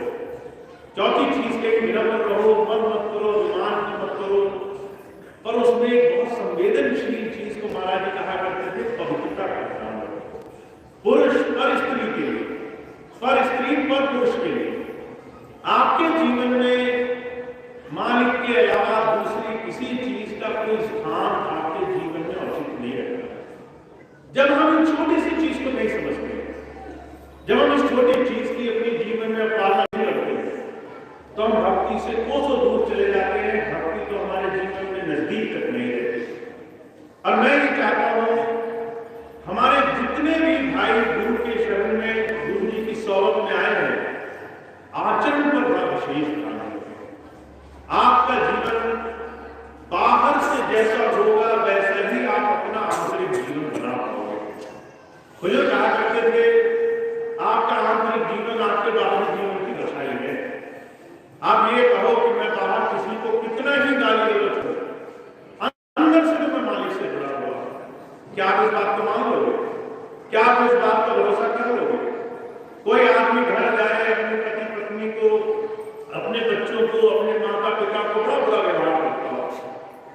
चौथी चीज के विनम्र रहो, मत करो, विमान मत करो, पर उसमें एक बहुत संवेदनशील चीज को महाराज जी कहा करते थे पवित्रता का ध्यान रखो। पुरुष पर स्त्री के लिए, पर स्त्री पर पुरुष के लिए, आपके जीवन में मालिक के अलावा दूसरी किसी चीज का कोई स्थान आपके जीवन में उचित नहीं रहता। जब हम इन छोटी सी चीज को नहीं समझते, जब हम इस छोटी चीज की अपने जीवन में पालना नहीं करते, तो हम भक्ति से कोसों दूर चले जाते हैं, भक्ति तो हमारे जीवन में नजदीक तक नहीं रहती। और मैं ये चाहता हूं हमारे जितने भी भाई गुरु के शरण में, गुरु जी की सोबत में आए हैं, आचरण पर बड़ा विशेष ध्यान रखें। आपका जीवन बाहर से जैसा होगा वैसा ही आप अपना आंतरिक जीवन बना पाओगे। बुजुर्ग कहा करते थे आपका आंतरिक जीवन आपके बाहरी जीवन की दशाई है। आप ये कहो कि मैं बाहर किसी को कितना ही गाली गलौज करूं, अंदर से तो मैं मालिक से जुड़ा हुआ, क्या आप इस बात को मान लोगे? क्या आप इस बात का भरोसा कर लोगे? कोई आदमी घर जाए, अपने पति पत्नी को, अपने बच्चों को, अपने माता पिता को बड़ा बुरा व्यवहार करता हो,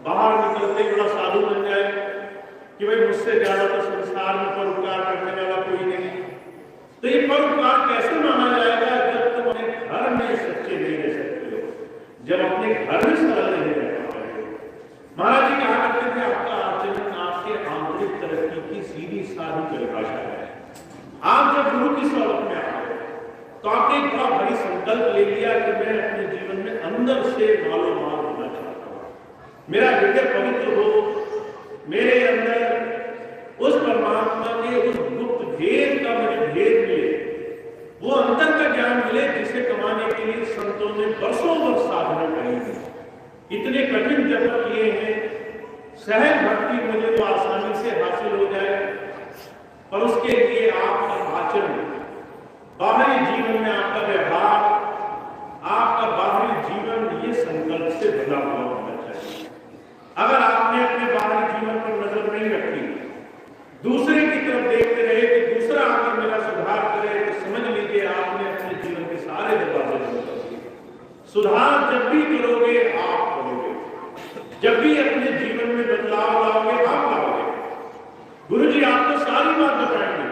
बाहर निकलते ही बड़ा साधु बन जाए कि भाई मुझसे ज्यादा तो संसार में परोपकार करने वाला कोई नहीं। तो ये परोपकार कैसे माना जाएगा जब तुम अपने घर में सच्चे नहीं रह सकते हो, जब अपने घर में सरल नहीं रह पाते। महाराज जी कहा करते थे आपका आचरण आपके आंतरिक तरक्की की सीधी साधी परिभाषा है। आप जब गुरु की सोबत में आ गए तो आपने एक बड़ा भारी संकल्प ले लिया कि मैं अपने जीवन में अंदर से मालो माल होना चाहता हूं, मेरा हृदय पवित्र हो, मेरे अंदर उस परमात्मा के उस गुप्त भेद का मुझे भेद मिले, वो अंतर का ज्ञान मिले जिसे कमाने के लिए संतों ने वर्षों वर्ष साधना करी है, इतने कठिन जप किए हैं, सहज भक्ति मुझे तो आसानी से हासिल हो जाए, पर उसके लिए आपका आचरण, बाहरी जीवन में आपका व्यवहार, आपका बाहरी जीवन ये संकल्प से बना हुआ होना चाहिए। अगर आपने अपने बाहरी जीवन पर नजर नहीं रखी, दूसरे की तरफ देखते रहे कि दूसरा आकर मेरा सुधार करे, तो समझ लीजिए आपने अपने जीवन के सारे दरवाजे बंद कर दिए। सुधार जब भी करोगे आप करोगे, जब भी अपने जीवन में बदलाव लाओगे आप लाओगे। गुरु जी आपको सारी बात बताएंगे,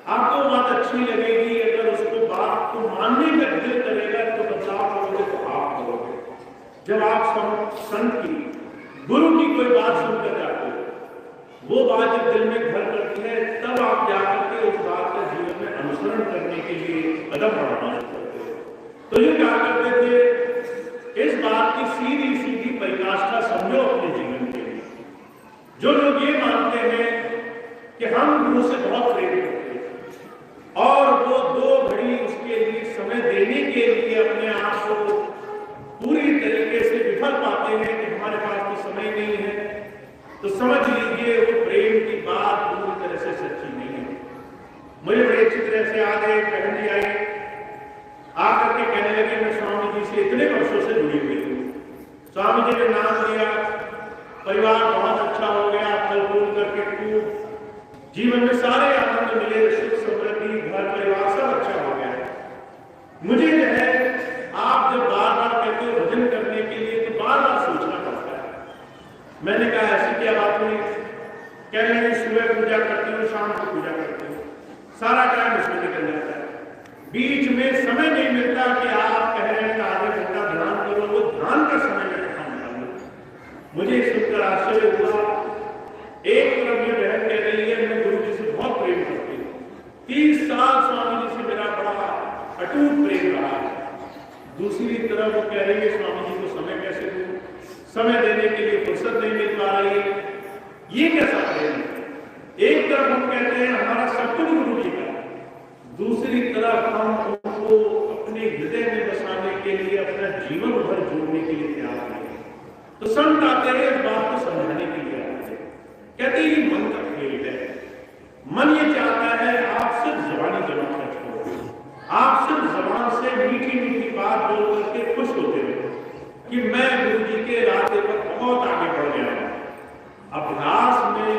आपको बात अच्छी लगेगी, अगर उसको बात को मानने का दिल करेगा तो बदलाव करोगे तो आप करोगे। जब आप संत की, गुरु की कोई बात सुनकर जाते हो, वो बात जब दिल में घर करती है, तब आप जाकर के उस बात का जीवन में अनुसरण करने के लिए कदम बढ़ाना शुरू करते हो। तो ये क्या करते थे, इस बात की सीधी सीधी परिकाष्ठा समझो अपने जीवन के लिए। जो लोग ये मानते हैं कि हम गुरु से बहुत प्रेरित होते हैं और वो 2 घड़ी उसके लिए समय देने के लिए अपने आप को पूरी तरीके से विफल पाते हैं कि हमारे पास तो समय नहीं है, तो समझ लीजिए वो प्रेम की बात पूरी तरह से सच्ची नहीं है। मुझे बड़े अच्छी तरह से याद है, बहन जी आई आकर के कहने लगे मैं स्वामी जी से इतने वर्षों से जुड़ी हुई हूँ, स्वामी जी ने नाम लिया, परिवार बहुत अच्छा हो गया, फल फूल करके खूब जीवन में सारे आनंद मिले, सुख समृद्धि, घर परिवार सब अच्छा हो गया। मुझे जो है आप जब बार बार कहते हो भजन करने के लिए तो बार बार सोचना पड़ता है। मैंने कहा ऐसी क्या बात हुई? कह रहे हैं सुबह पूजा करती हूँ, शाम को पूजा करती हूँ, सारा टाइम उसमें निकल जाता है, बीच में समय नहीं मिलता कि आप कह रहे हैं आधे घंटा ध्यान करो, वो ध्यान का समय में कहाँ निकालूं। मुझे सुनकर आश्चर्य हुआ। एक तरफ ये बहन कह रही है मैं गुरु जी से बहुत प्रेम करती हूँ, 30 साल स्वामी जी से मेरा बड़ा अटूट प्रेम रहा है, दूसरी तरफ वो कह रही है स्वामी जी को समय कैसे दूं, समय देने के लिए फुर्सत नहीं मिल पा रही है। ये कैसा प्रेम है? एक तरफ हम कहते हैं हमारा सब कुछ गुरु जी का, दूसरी तरफ हम उनको अपने हृदय में बसाने के लिए अपना जीवन भर जोड़ने के लिए तैयार हैं। तो संत आते हैं इस बात को समझाने के लिए आते हैं, कहते हैं ये मन का खेल है, मन ये चाहता है आप सिर्फ जबानी जमा खर्च करो, आप सिर्फ जबान से मीठी मीठी बात बोल करके खुश होते हो कि मैं गुरु जी के रास्ते पर बहुत आगे बढ़ गया हूं। अभ्यास में,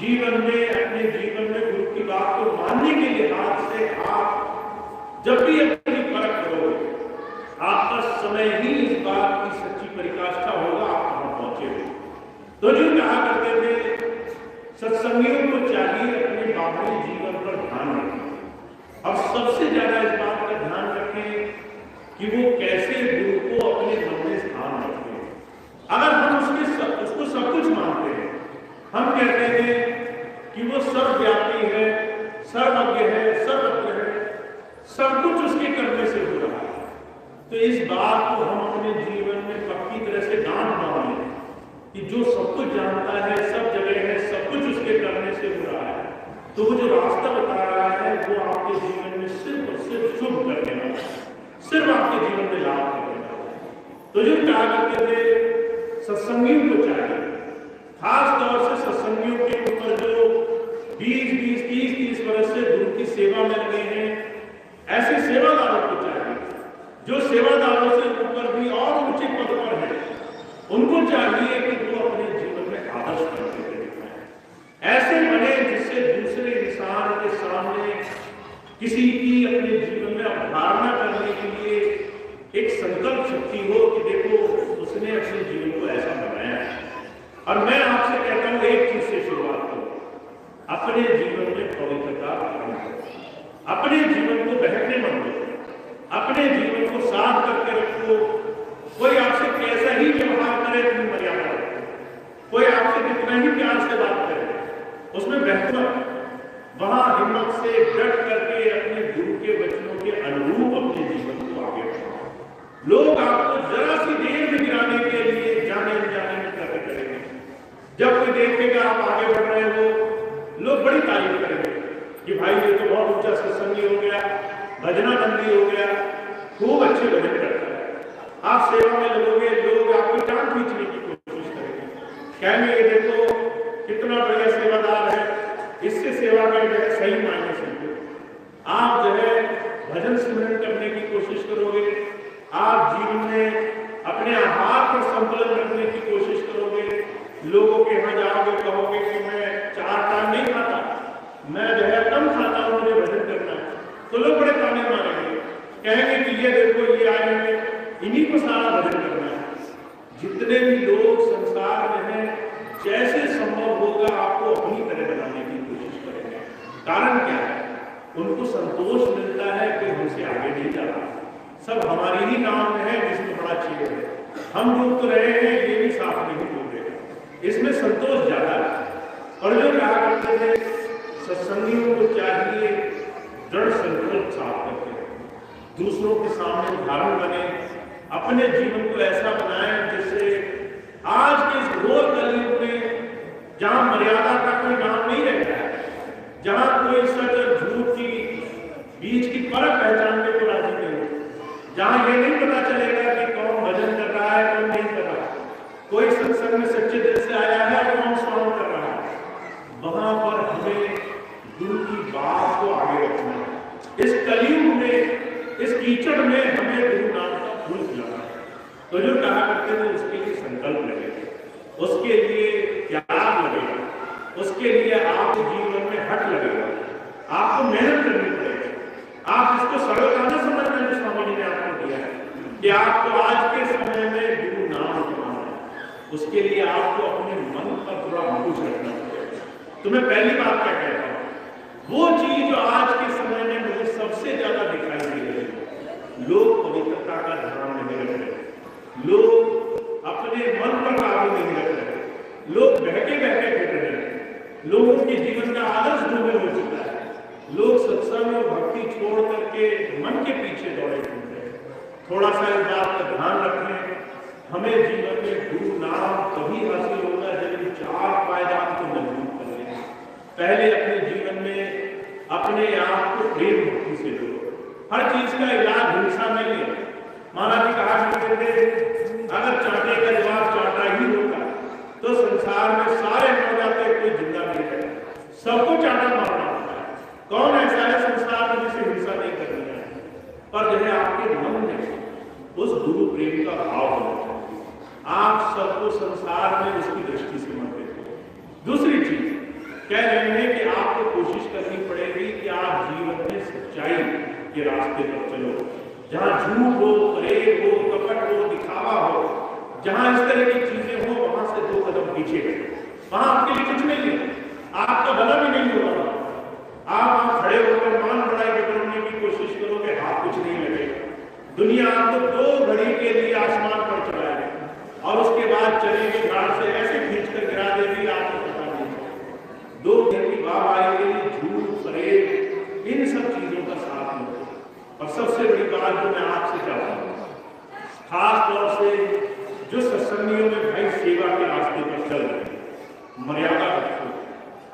जीवन में, अपने जीवन में गुरु की बात को मानने के लिहाज से आप जब भी अपनी परख करोगे, आपका समय ही इस बात की सच्ची परिकाष्ठा होगा आप कहां पहुंचे हो। तो जो कहा करते थे सत्संगियों को चाहिए अपने बाहरी जीवन पर ध्यान रखें और सबसे ज्यादा इस बात का ध्यान रखें कि वो कैसे गुरु को अपने मन में स्थान रखें। अगर हम उसको सब कुछ मानते हैं, हम कहते हैं कि वो सर्वव्यापी है, सर्वज्ञ है, सर्वज्ञ है, सब कुछ उसके करने से हो रहा है, तो इस बात को हम अपने जीवन में पक्की तरह से गांठ बांध लें कि जो सब कुछ जानता है, सब जगह है, सब कुछ उसके करने से हो रहा है, तो वो जो रास्ता बता रहा है वो आपके जीवन में सिर्फ और सिर्फ शुभ करने वाला है, सिर्फ आपके जीवन में लाभ करने वाला है। तो जो क्या करते थे सत्संगियों को चाहिए, खास तौर से सत्संगियों के ऊपर जो 20-20, 30-30 वर्ष से गुरु की सेवा में लगे हैं, ऐसे सेवादारों को चाहिए जो सेवादारों से ऊपर भी और ऊंचे पद पर है, उनको चाहिए कि वो अपने जीवन में आदर्श करके दिखाएं, ऐसे बने जिससे दूसरे इंसान के सामने किसी की अपने जीवन में अवधारणा करने के लिए एक संकल्प शक्ति हो कि देखो उसने अपने जीवन को ऐसा बनाया है। और मैं आपसे कहता हूं एक चीज से शुरुआत करो, अपने जीवन में पवित्रता धारण करो, अपने जीवन को बहकने मत दो, अपने जीवन को साफ करके रखो। कोई आपसे कैसा ही व्यवहार करे तुम मर्यादा रखो, कोई आपसे कितना ही प्यार से बात करे उसमें बहक मत। वहां हिम्मत से डट करके अपने गुरु के वचनों के अनुरूप अपने जीवन को आगे बढ़ाओ। लोग आपको जरा सी देर में गिराने के लिए जाने अनजाने में कार्य करेंगे। जब कोई देखेगा आप आगे बढ़ रहे हो, लोग बड़ी तारीफ करेंगे कि भाई ये तो बहुत ऊंचा सत्संगी हो गया, भजनाबंदी हो गया, खूब अच्छे भजन करता है। आप सेवा में लगोगे, लोग आपको टांग खींचने की कोशिश करेंगे, कहेंगे ये देखो कितना बढ़िया सेवादार है, इससे सेवा में जो है सही मायने से आप जो है भजन सिमरन करने की कोशिश करोगे, आप जीवन में अपने आहार पर संतुलन रखने की कोशिश करोगे, लोगों के यहाँ जाओगे कहोगे कि मैं 4 टाइम नहीं खाता, मैं जो है कम खाता हूँ, मुझे भजन करना है, तो लोग बड़े ताने मारेंगे, कहेंगे कि ये देखो ये आए हैं, इन्हीं को सारा भजन करना है। जितने भी लोग संसार में हैं, जैसे संभव होगा आपको अपनी तरह बनाने की कोशिश करेंगे। कारण क्या है? उनको संतोष मिलता है कि हमसे आगे नहीं जा रहा, सब हमारी ही नाम में है जिसमें बड़ा छेद है, हम डूब तो रहे हैं ये भी साफ नहीं डूब रहे, इसमें संतोष ज्यादा है। और जो कहा करते थे सत्संगियों को चाहिए दृढ़ संकल्प साफ करके दूसरों के सामने उदाहरण बने, अपने जीवन को ऐसा बनाएं जिससे आज के इस घोर कलयुग में जहां मर्यादा का कोई नाम नहीं रहता है, जहां कोई सच और झूठ की बीच की फर्क पहचानने को राजी नहीं, जहां ये नहीं पता चलेगा कि कौन भजन कर रहा है कौन नहीं कर रहा, कोई सत्संग में सच्चे दिल से आया है और कौन श्रवण कर रहा है, वहां पर हमें गुरु की बात को आगे रखना है। इस कलयुग में, इस कीचड़ में हमें गुरु नाम का फूल खिलाना है। तो जो कहा करते थे उसके लिए संकल्प लगेगा, उसके लिए त्याग लगेगा, उसके लिए आपके जीवन में हट लगेगा, आपको मेहनत करनी पड़ेगी। आप इसको सरलता न समझना जो स्वामी जी ने आपको दिया है कि आपको आज के समय में गुरु नाम जमाना है, उसके लिए आपको अपने मन पर थोड़ा अंकुश रखना पड़ेगा। तो मैं पहली बात क्या कहता हूँ, वो चीज जो आज के समय में मुझे सबसे ज्यादा दिखाई दे रही है, लोग पवित्रता का ध्यान नहीं रख रहे, लोग अपने मन पर काबू नहीं रख रहे, लोग बहके बहके फिर रहे हैं, लोगों के जीवन का आदर्श डूबे हो चुका है, लोग सत्संग और भक्ति छोड़ करके मन के पीछे दौड़े घूमते हैं। थोड़ा सा इस बात का ध्यान रखें, हमें जीवन में गुरु नाम तभी हासिल होगा जब इन 4 पायदान को मजबूत कर लें। पहले अपने जीवन में अपने आप को प्रेम भक्ति से जोड़ो। हर चीज का इलाज हिंसा नहीं है। महाराज जी कहा करते थे अगर चांटे का जवाब चांटा ही होगा तो संसार में सारे मर जाते, कोई जिंदा नहीं है, सबको चांटा मारना होता है। कौन ऐसा है संसार में जिसे हिंसा नहीं करनी है? पर जो है आपके मन में उस गुरु प्रेम का भाव होना चाहिए। आप सबको संसार में उसकी दृष्टि से मत देखो। दूसरी चीज कह रहे हैं कि आपको कोशिश करनी पड़ेगी कि आप जीवन में सच्चाई के रास्ते पर चलो। जहां झूठ हो, प्रेम हो, कपट हो, दिखावा हो, जहां इस तरह की चीजें हो, वहां से 2 कदम पीछे वहां आपके लिए कुछ नहीं है, आपका भला भी नहीं होगा। आप वहां खड़े होकर मान बढ़ाई बटोरने की कोशिश करोगे, हाथ कुछ नहीं लगेगा। दुनिया आपको 2 घड़ी के लिए आसमान पर चलाएगी और उसके बाद चलेगी घाट से ऐसे खींच कर गिरा देगी, आपको पता नहीं। 2 दिन की बात आएगी, झूठ, प्रेम, इन सब चीजों का साथ में। और सबसे बड़ी बात जो मैं आपसे चाहता हूँ, खास तौर से जो सत्संगियों में भाई सेवा के रास्ते पर चल रहे हैं, मर्यादा रखो,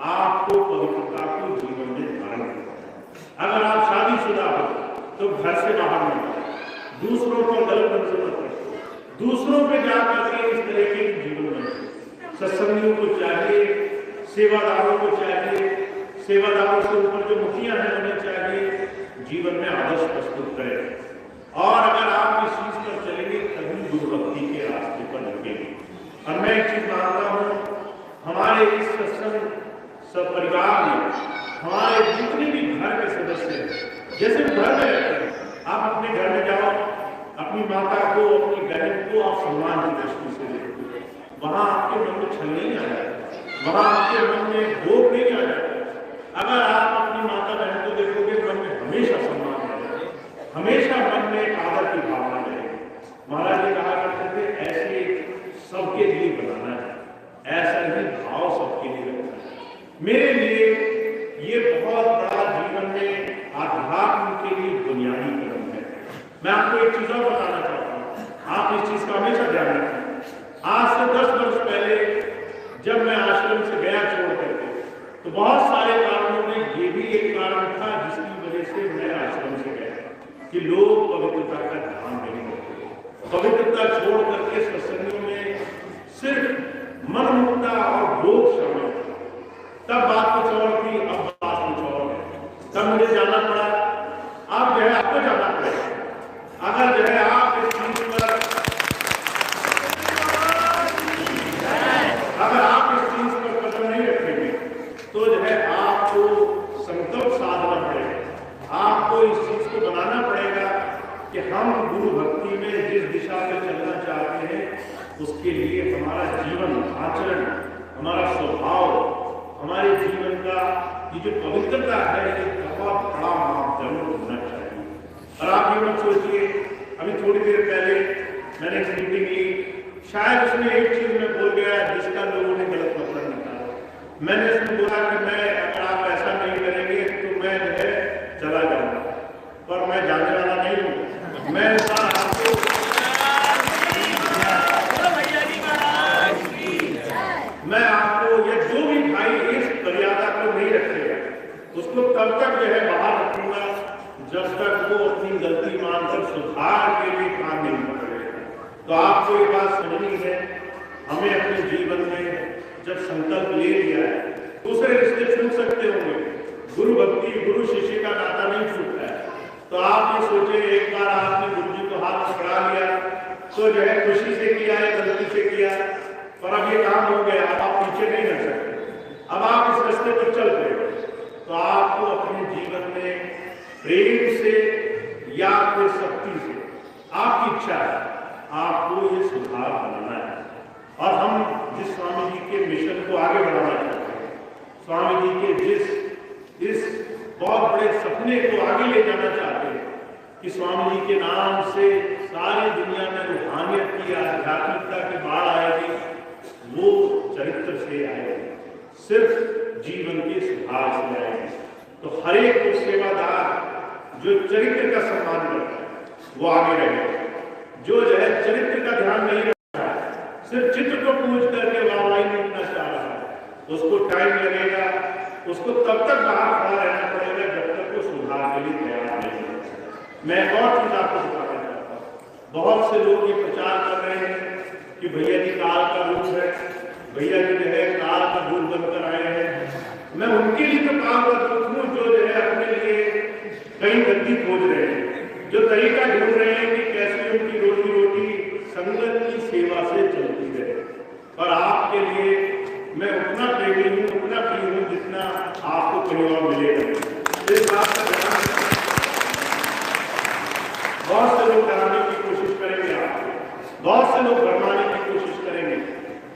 आपको पवित्रता को जीवन में धारण करो। अगर आप शादीशुदा हो तो घर से बाहर नहीं जाओ, दूसरों को गलत नजर मत रखो, दूसरों पे जा करके इस तरह के जीवन में। सत्संगियों को चाहिए, सेवादारों को चाहिए, सेवादारों से ऊपर जो मुखिया है उन्हें चाहिए जीवन में आदर्श प्रस्तुत करें। और अगर आप इस चीज पर चलेंगे तभी गुरु भक्ति के रास्ते पर लगेंगे। और मैं एक चीज मानता हूँ, हमारे इस सत्संग सब परिवार में हमारे जितने भी घर के सदस्य हैं, जैसे घर में रहते हैं, आप अपने घर में जाओ, अपनी माता को, अपनी बहन को आप सम्मान की दृष्टि से देखो, वहां आपके मन में छल नहीं आ जाता, वहां आपके मन में भोग नहीं आ जाता। अगर आप अपनी माता बहन को देखोगे, मन में हमेशा सम्मान रहेगा, हमेशा मन में आदर की भावना रहेगी। महाराज जी कहा करते थे ऐसे सबके लिए बनाना है, ऐसा ही भाव सबके लिए रखना है। मेरे लिए ये बहुत मैं आपको एक चीज और बताना चाहता हूँ, आप इस चीज का हमेशा ध्यान रखें। आज से 10 वर्ष पहले जब मैं आश्रम से गया छोड़ करके, तो बहुत सारे कारणों में ये भी एक कारण था जिसकी वजह से मैं आश्रम से गया कि लोग पवित्रता का ध्यान नहीं करते, पवित्रता छोड़ करके सत्संगों में सिर्फ मनमुक्ता और भोग शामिल था। तब बात कुछ और थी, अब बात कुछ और है। तब मुझे जाना पड़ा। अब जो है आपको जाना पड़ेगा। अगर जो है आप इस चीज पर कदम नहीं रखेंगे तो जो है आपको संकल्प साधना पड़ेगा। आपको इस चीज को बनाना पड़ेगा कि हम गुरु भक्ति में जिस दिशा में चलना चाहते हैं उसके लिए हमारा जीवन आचरण, हमारा स्वभाव, हमारे जीवन का ये जो पवित्रता है ये बहुत बड़ा मापदंड होना चाहिए। और आप ये मत सोचिए, अभी थोड़ी देर पहले मैंने एक मीटिंग ली, शायद उसमें एक चीज में बोल गया जिसका लोगों ने गलत मतलब निकाला। मैंने उसमें बोला कि मैं अगर आप ऐसा नहीं करेंगे तो मैं जो है चला जाऊंगा, पर मैं जाने वाला नहीं हूँ। मैं आपको ये जो भी भाई इस मर्यादा को नहीं रखेगा उसको तब तक जो है बाहर रखूंगा जब तक वो अपनी गलती मानकर सुधार के लिए काम नहीं करेगा। तो आपको ये बात समझनी है, हमें अपने जीवन में जब संकल्प ले लिया है, दूसरे रिश्ते छूट सकते होंगे, गुरु भक्ति गुरु शिष्य का नाता नहीं छूटता है। तो आप ये सोचे एक बार आपने गुरु जी को हाथ पकड़ा लिया तो जो है खुशी से किया या गलती से किया, पर अब ये काम हो गया, अब आप पीछे नहीं रह सकते, अब आप इस रास्ते पर चल पड़े। तो आपको अपने जीवन में प्रेम से या फिर शक्ति से, आपकी इच्छा है, आपको ये सुधार बनाना है। और हम जिस स्वामी जी के मिशन को आगे बढ़ाना चाहते हैं, स्वामी जी के इस बहुत बड़े सपने को आगे ले जाना चाहते हैं कि स्वामी जी के नाम से सारी दुनिया में रूहानियत की, आध्यात्मिकता की बाढ़ आएगी, वो चरित्र से आएगी, सिर्फ जीवन के सुधार से आएगी। तो हर एक को सेवादार जो चरित्र का सम्मान करता है वो आगे रहेगा। जो है चरित्र का ध्यान नहीं रखता है, सिर्फ चित्र को पूछ करके वाहवाही में उठना चाह रहा है, उसको टाइम लगेगा, उसको तब तक बाहर खड़ा रहना पड़ेगा जब तक वो सुधार के लिए तैयार नहीं है। मैं एक और चीज आपको बताना चाहता हूँ। बहुत से लोग ये प्रचार कर रहे हैं कि भैया जी काल का रूप है, भैया जी जो है काल का रूप बनकर आए हैं। मैं उनके लिए तो काल का रूप हूँ जो है अपने लिए कई गति खोज रहे हैं, जो तरीका ढूंढ रहे हैं कि कैसे उनकी रोजी रोटी संगत की सेवा से चलती रहे। और आपके लिए मैं उतना प्रेमी हूँ, उतना प्रिय हूँ जितना आपको कहीं और मिलेगा। इस बात का ध्यान बहुत से लोग कराने की कोशिश करेंगे, आपको बहुत से लोग भरमाने की कोशिश करेंगे,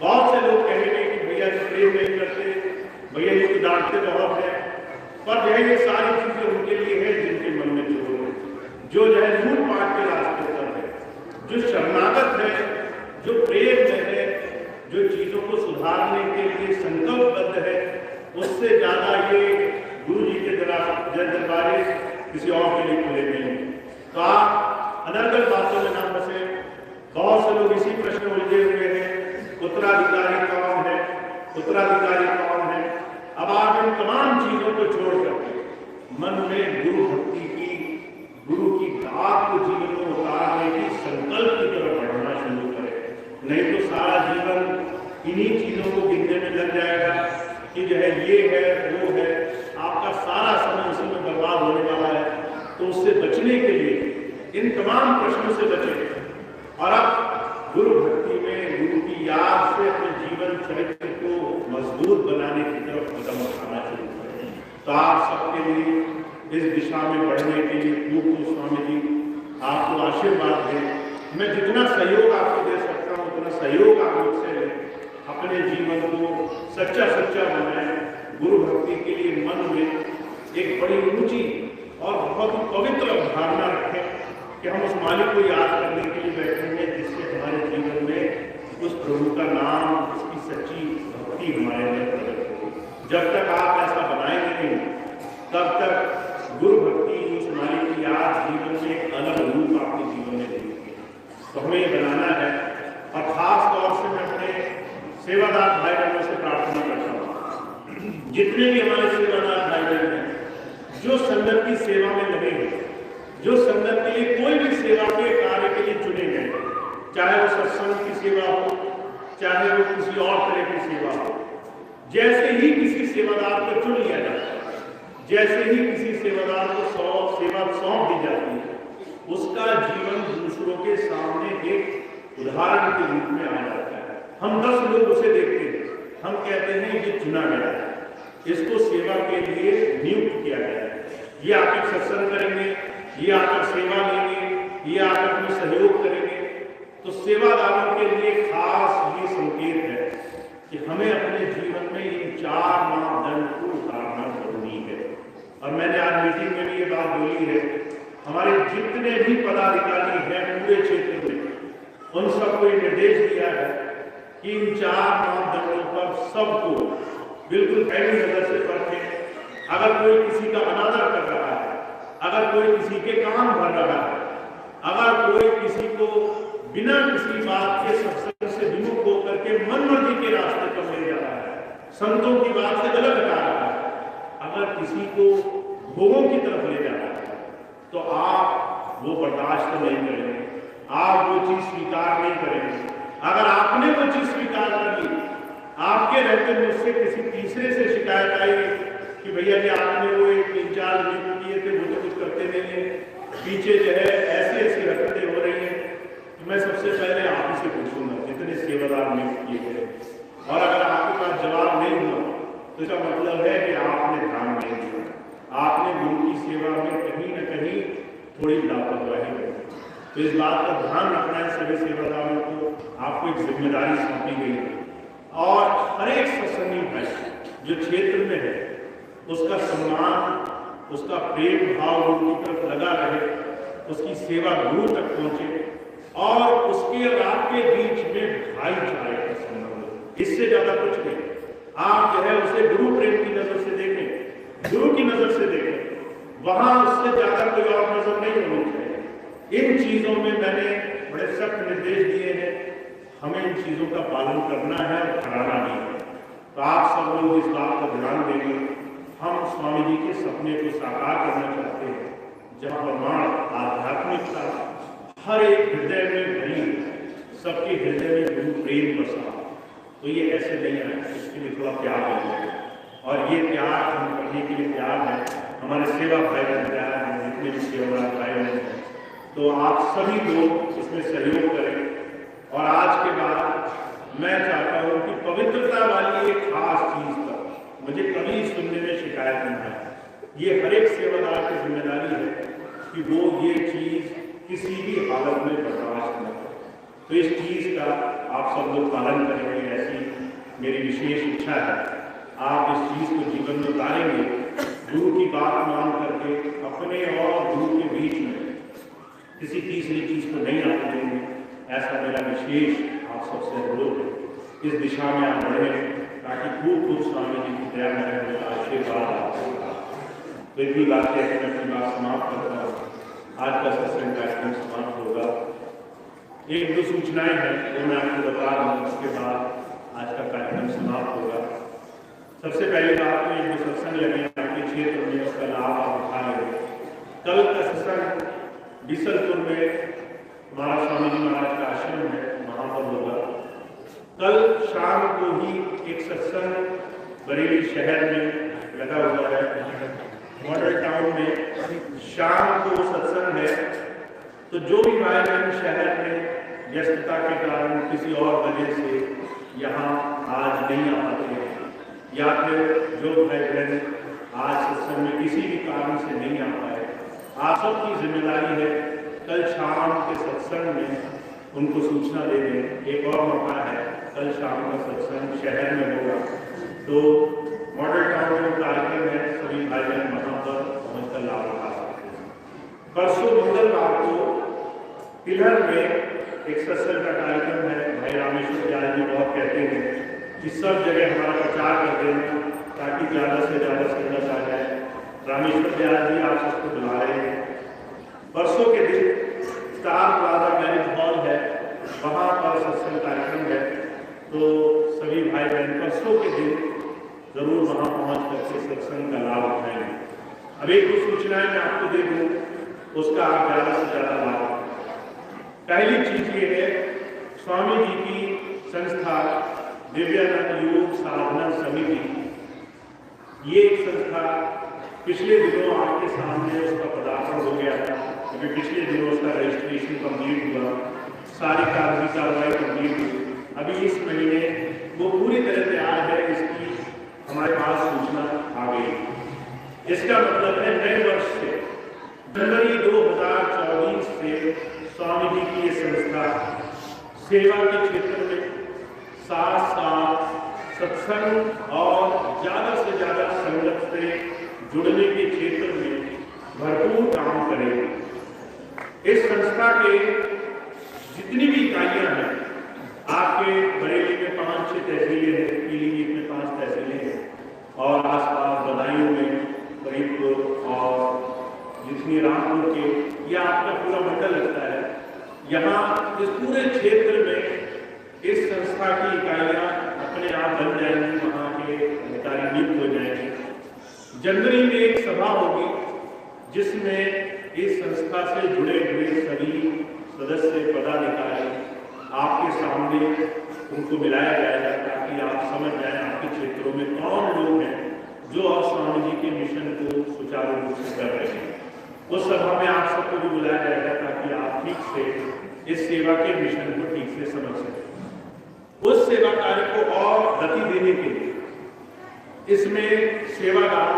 बहुत से लोग कहेंगे कि भैया जी प्रेम नहीं करते, भैया जी को डांटते बहुत है। पर यह ये सारी चीजें उनके लिए है जिनके मन में जो है, जो है लूटपाट के रास्ते पर है, जो शरणागत है, जो प्रेम में है, जो चीजों को सुधारने के लिए संकल्पबद्ध है, उससे ज्यादा ये गुरु जी के दरबारे किसी और के लिए खुले नहीं है। तो आप अनर्गल बातों में ना फंसे। बहुत से लोग इसी प्रश्न में उलझे हुए हैं, उत्तराधिकारी कौन है, उत्तराधिकारी कौन है। अब आप इन तमाम चीजों को छोड़ करके मन में गुरु भक्ति की, गुरु की बात को जीवन में उतारने की संकल्प की तरफ बढ़ना शुरू करें। नहीं तो सारा जीवन इन्हीं चीजों को गिनने में लग जाएगा कि जो है ये है वो है, आपका सारा समय उसी में बर्बाद होने वाला है। तो उससे बचने के लिए इन तमाम प्रश्नों से बचें और अब गुरु भक्ति में गुरु की याद से अपने जीवन चरित्र को मजबूत बनाने की तरफ कदम उठाना शुरू करें। तो आप सबके लिए इस दिशा में बढ़ने के लिए खूब स्वामी जी आपको आशीर्वाद दें। मैं जितना सहयोग आपको दे सकता हूँ उतना सहयोग आप मुझसे लें, अपने जीवन को सच्चा बनाएं, गुरु भक्ति के लिए मन में एक बड़ी ऊंची और बहुत ही पवित्र अवधारणा रखें कि हम उस मालिक को याद करने के लिए बैठेंगे जिससे हमारे जीवन में उस प्रभु का नाम, उसकी सच्ची भक्ति हमारे अंदर प्रकट होगी। जब तक आप ऐसा बनाएंगे नहीं तब तक गुरु भक्ति, उस मालिक की याद जीवन में एक अलग रूप आपको तो हमें ये बनाना है। और खास तौर से मैं अपने सेवादार भाई बहनों से प्रार्थना करता हूँ, जितने भी हमारे सेवादार भाई बहन हैं जो संगत की सेवा में लगे हैं, जो संगत के लिए कोई भी सेवा के कार्य के लिए चुने गए, चाहे वो सत्संग की सेवा हो, चाहे वो किसी और तरह की सेवा हो, जैसे ही किसी सेवादार को चुन लिया जाता है, जैसे ही किसी सेवादार को सेवा सौंप दी जाती है, उसका जीवन दूसरों के सामने एक उदाहरण के रूप में आ जाता है। हम 10 लोग उसे देखते हैं, हम कहते हैं ये चुना गया है, इसको सेवा के लिए नियुक्त किया गया है, ये आकर सत्संग करेंगे, ये आकर सेवा लेंगे, ये आकर में सहयोग करेंगे। तो सेवादारों के लिए खास ये संकेत है कि हमें अपने जीवन में इन 4 मापदंड को उतारना जरूरी है। और मैंने आज मीटिंग में भी ये बात बोली है, हमारे जितने भी पदाधिकारी हैं पूरे क्षेत्र में, उन सबको ये निर्देश दिया है कि इन 4 मापदंडों पर सबको बिल्कुल पहली नजर से परखें। अगर कोई किसी का अनादर कर रहा है, अगर कोई किसी के कान भर रहा है, अगर कोई किसी को बिना किसी बात के सत्संग से विमुख होकर के मनमर्जी के रास्ते पर ले जा रहा है, संतों की बात से गलत हटा रहा है, अगर किसी को भोगों की तरफ ले जा रहा है, तो आप वो बर्दाश्त नहीं करेंगे, आप वो चीज स्वीकार नहीं करेंगे। अगर आपने वो चीज स्वीकार कर ली, आपके रहते मुझसे किसी तीसरे से शिकायत आई कि भैया जी आपने वो एक इंचार्ज नियुक्त किए थे, वो तो कुछ करते नहीं है, पीछे जो है ऐसे ऐसी हरकतें हो रही हैं, तो मैं सबसे पहले आप ही से पूछूंगा जितने सेवादार नियुक्त किए गए, और अगर आपके पास जवाब नहीं हुआ तो इसका मतलब है कि आपने ध्यान नहीं दिया, आपने गुरु की सेवा में कहीं न कहीं थोड़ी लापरवाही की। तो इस बात का ध्यान रखना है सभी सेवादारों को, आपको एक जिम्मेदारी सौंपी गई है। और हर एक सत्संगी भाई जो क्षेत्र में है उसका सम्मान, उसका प्रेम भाव गुरु की तरफ लगा रहे, उसकी सेवा गुरु तक पहुंचे, और उसके और आपके बीच में भाईचारे का संबंध, इससे ज्यादा कुछ नहीं। आप जो है उसे गुरु प्रेम की नजर से देखें, गुरु की नजर से देखें, वहां उससे ज्यादा कोई और नजर नहीं होनी चाहिए। इन चीजों में मैंने बड़े सख्त निर्देश दिए हैं, हमें इन चीजों का पालन करना है और कराना भी है। तो आप सब लोग इस बात का ध्यान देंगे। हम स्वामी जी के सपने को साकार करना चाहते हैं, जहाँ प्रमाण आध्यात्मिकता हर एक हृदय में भरी, सबके हृदय में गुरु प्रेम बसा। तो ये ऐसे नहीं है, इसके लिए थोड़ा प्यार है, और ये प्यार हम करने के लिए प्यार है, हमारे सेवा भाई बहन प्यार है, जितने भी सेवादार भाई बहन हैं। तो आप सभी लोग इसमें सहयोग करें। और आज के बाद मैं चाहता हूँ कि पवित्रता वाली एक खास चीज पर मुझे कभी सुनने में शिकायत नहीं है। ये हर एक सेवादार की जिम्मेदारी है कि वो ये चीज किसी भी हालत में बर्दाश्त न करे। तो इस चीज का आप सब लोग पालन करेंगे, ऐसी मेरी विशेष इच्छा है। आप इस चीज को जीवन में उतारेंगे, गुरु की बात मान करके अपने और गुरु के बीच में किसी तीसरी चीज को नहीं आने देंगे, ऐसा मेरा विशेष आप सबसे अनुरोध है। इस दिशा में आप बढ़ें ताकि खूब खूब स्वामी जी की दया में आशीर्वाद आपको। तो इतनी बात है कि मैं अपनी बात समाप्त करता हूँ। आज का सत्संग कार्यक्रम समाप्त होगा। एक दो सूचनाएं हैं वो मैं आपको बता रहा हूँ, उसके बाद आज का कार्यक्रम समाप्त होगा। सबसे पहली बात तो एक दो सत्संग लगे आपके क्षेत्र में, उसका लाभ आप उठा लेंगे। कल का सत्संग बीसलपुर में हमारा स्वामी जी महाराज का आश्रम है, वहाँ पर होगा। कल शाम को ही एक सत्संग बरेली शहर में लगा हुआ है, मॉडल टाउन में शाम को सत्संग है। तो जो भी भाई बहन शहर में व्यस्तता के कारण किसी और वजह से यहाँ आज नहीं आ पाते हैं, या फिर जो भाई बहन आज सत्संग में किसी भी कारण से नहीं आ पाए, आप सबकी जिम्मेदारी है कल शाम के सत्संग में उनको सूचना दे दें। एक और मौका है, कल शाम का सत्संग शहर में होगा, तो मॉडल टाउन में कार्यक्रम है, सभी भाई बहन वहाँ पर पहुँच कर लाभ उठा सकते हैं। परसों मंगलवार को पिलर में एक सत्संग का कार्यक्रम है। भाई रामेश्वर व्यास जी बहुत कहते हैं कि सब जगह हमारा प्रचार कर दें ताकि ज़्यादा से ज़्यादा संगत आ जाए। रामेश्वर व्यास जी आप सबको बुला रहे हैं। परसों के दिन स्टार प्लाजा मैरिज हॉल है, वहाँ पर सत्संग कार्यक्रम है, तो सभी भाई बहन परसों के दिन जरूर वहाँ पहुँच करके सत्संग का लाभ उठाएंगे। अब एक दो सूचनाएं मैं आपको दे दूँ, उसका आप ज़्यादा से ज़्यादा लाभ। पहली चीज ये है, स्वामी जी की संस्था दिव्यानंद योग साधना समिति, ये एक संस्था पिछले दिनों आपके सामने उसका पदार्पण हो गया था, क्योंकि पिछले दिनों उसका रजिस्ट्रेशन कंप्लीट हुआ, सारी कागजी कार्रवाई कंप्लीट हुई। अभी इस महीने वो पूरी तरह तैयार है, इसकी हमारे पास सूचना आ गई। इसका मतलब है नए वर्ष से जनवरी 2024 से स्वामी जी की ये संस्था सेवा के क्षेत्र में साथ साथ सत्संग और ज़्यादा से ज़्यादा संगत से जुड़ने के क्षेत्र में भरपूर काम करेगी। इस संस्था के जितनी भी इकाइयाँ हैं, आपके बरेली में 5-6 तहसीलें हैं, पीलीभीत में 5 तहसीलें हैं, और आसपास बदायूं में फरीदपुर और जितनी रामपुर के, यह आपका पूरा मंडल लगता है। यहाँ इस पूरे क्षेत्र में इस संस्था की इकाइयाँ अपने आप बन जाएंगी, वहाँ के अधिकारी नियुक्त हो जाएंगे। जनवरी में एक सभा होगी जिसमें इस संस्था से जुड़े हुए सभी सदस्य पदाधिकारी आपके सामने उनको मिलाया जाएगा, ताकि आप समझ जाएं आपके क्षेत्रों में कौन लोग हैं जो अब स्वामी जी के मिशन को सुचारू रूप से कर रहे हैं। उस सभा में आप सबको भी बुलाया जाएगा ताकि आप ठीक से इस सेवा के मिशन को ठीक से समझ सकें। उस सेवा कार्य को और गति देने के लिए इसमें सेवादार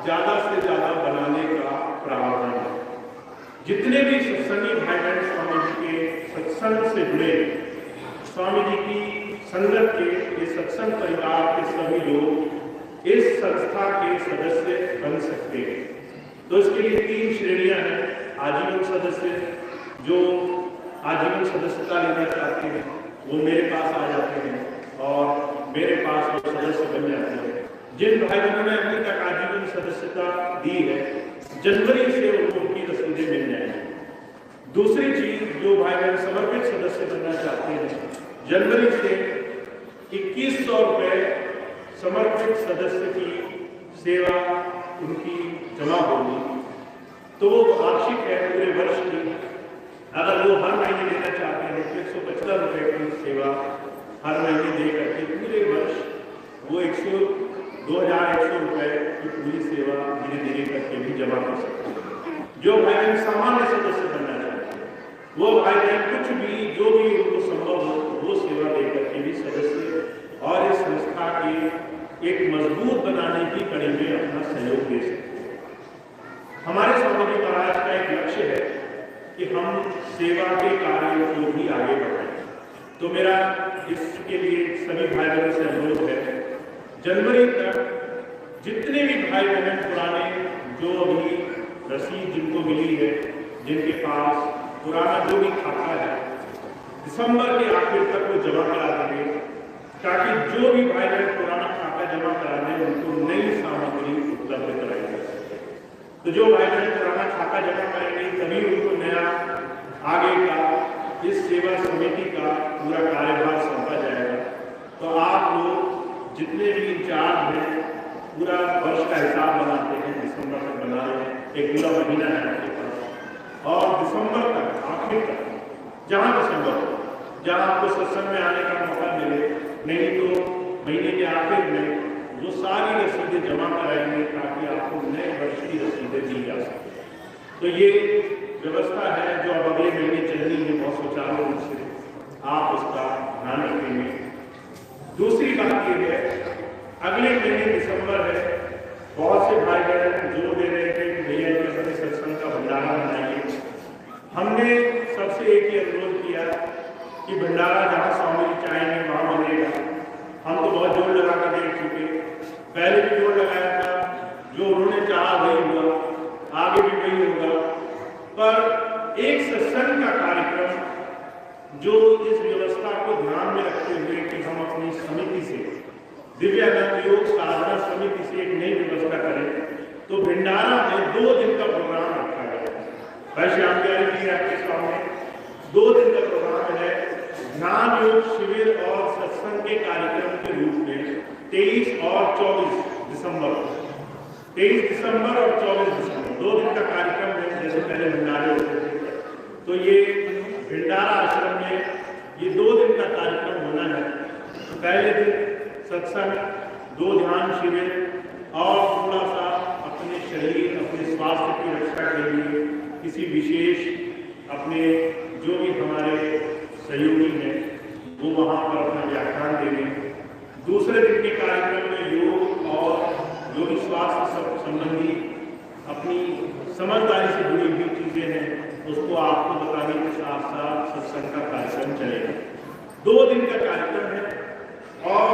ज्यादा से ज्यादा बनाने का प्रावधान है। जितने भी सत्संगी भाई बहन स्वामी जी के सत्संग से जुड़े, स्वामी जी की संगत के ये सत्संग परिवार के सभी लोग इस संस्था के सदस्य बन सकते हैं। तो इसके लिए 3 श्रेणियां हैं। आजीवन सदस्य, जो आजीवन सदस्यता लेना चाहते हैं वो मेरे पास आ जाते हैं और मेरे पास वो सदस्य बन जाते हैं। जिन भाई बहनों ने अभी तक आजीवन सदस्यता दी है, जनवरी से उनको की रसीदें मिल जाएंगी। दूसरी चीज, जो भाई बहन समर्पित सदस्य बनना चाहते हैं, जनवरी से 2100 रुपये समर्पित सदस्य की सेवा उनकी जमा होगी। तो वो वार्षिक है पूरे वर्ष की। अगर वो हर महीने देना चाहते हैं तो 175 रुपये की सेवा हर महीने दे करके पूरे वर्ष वो 2100 रुपये की पूरी सेवा धीरे धीरे करके भी जमा कर सकते हैं। जो भाई बहन सामान्य सदस्य बनना चाहते हैं, वो भाई बहन कुछ भी जो भी उनको संभव हो वो सेवा दे करके भी सदस्य और इस संस्था की एक मजबूत बनाने की कड़ी में अपना सहयोग दे सकते हैं। हमारे स्वामी जी महाराज का एक लक्ष्य है कि हम सेवा के कार्यों को भी आगे बढ़ाएं। तो मेरा इसके लिए सभी भाई बहनों से अनुरोध है, जनवरी तक जितने भी भाई बहन पुराने जो अभी रसीद जिनको मिली है, जिनके पास पुराना जो भी खाता है, दिसंबर के आखिर तक वो जमा करा देंगे, ताकि जो भी भाई बहन पुराना खाता जमा करा दें उनको नई सामग्री उपलब्ध कराई जा सके। तो जो भाई बहन पुराना खाता जमा करेंगे तभी उनको नया आगे का इस सेवा समिति का पूरा कार्यभार सौंपा जाएगा। तो आप लोग जितने भी इंचार्ज हैं पूरा वर्ष का हिसाब बनाते हैं, दिसंबर तक बना रहे हैं, एक पूरा महीना है आपके पास, और दिसंबर तक आखिर तक जहाँ दिसंबर जहाँ आपको सत्संग में आने का मौका मिले, नहीं तो महीने के आखिर में वो सारी रसीदें जमा कराएंगे ताकि आपको नए वर्ष की रसीदें दी जा सके। तो ये व्यवस्था है जो अब अगले महीने चलनी है बहुत सुचारू रूप से, आप उसका ध्यान रखेंगे। दूसरी बात ये है, अगले महीने दिसंबर है, बहुत से भाई बहन जोर दे रहे थे कि भैया जी अपने सत्संग का भंडारा बनाइए। हमने सबसे एक ही अनुरोध किया कि भंडारा जहाँ स्वामी जी चाहेंगे वहाँ बनेगा। हम तो बहुत जोर लगा कर देख चुके, पहले भी जोर लगाया था, जो उन्होंने चाहा वही हुआ, आगे भी वही होगा। पर एक सत्संग का कार्यक्रम जो इस व्यवस्था को ध्यान में रखते हुए कि हम अपनी समिति से, दिव्यानंद योग साधना समिति से एक नई व्यवस्था करें, तो भंडारा में 2 दिन का प्रोग्राम रखा गया है। भाई श्याम प्यारे जी आपके सामने 2 दिन का प्रोग्राम है। महायोग शिविर और सत्संग के कार्यक्रम के रूप में 23 और 24 दिसंबर 23 दिसंबर और 24 दिसंबर 2 दिन का कार्यक्रम है। जैसे पहले भंडारे होते थे, तो ये भंडारा आश्रम में ये 2 दिन का कार्यक्रम होना है। तो पहले दिन सत्संग, 2 ध्यान शिविर और थोड़ा सा अपने शरीर, अपने स्वास्थ्य की रक्षा के लिए किसी विशेष अपने जो भी हमारे सहयोगी हैं वो वहाँ पर अपना व्याख्यान देंगे। दूसरे दिन के कार्यक्रम में योग और योगी स्वास्थ्य संबंधी अपनी समझदारी से जुड़ी हुई चीज़ें हैं, उसको आपको बताने के साथ साथ सत्संग का कार्यक्रम चलेगा। 2 दिन का कार्यक्रम है और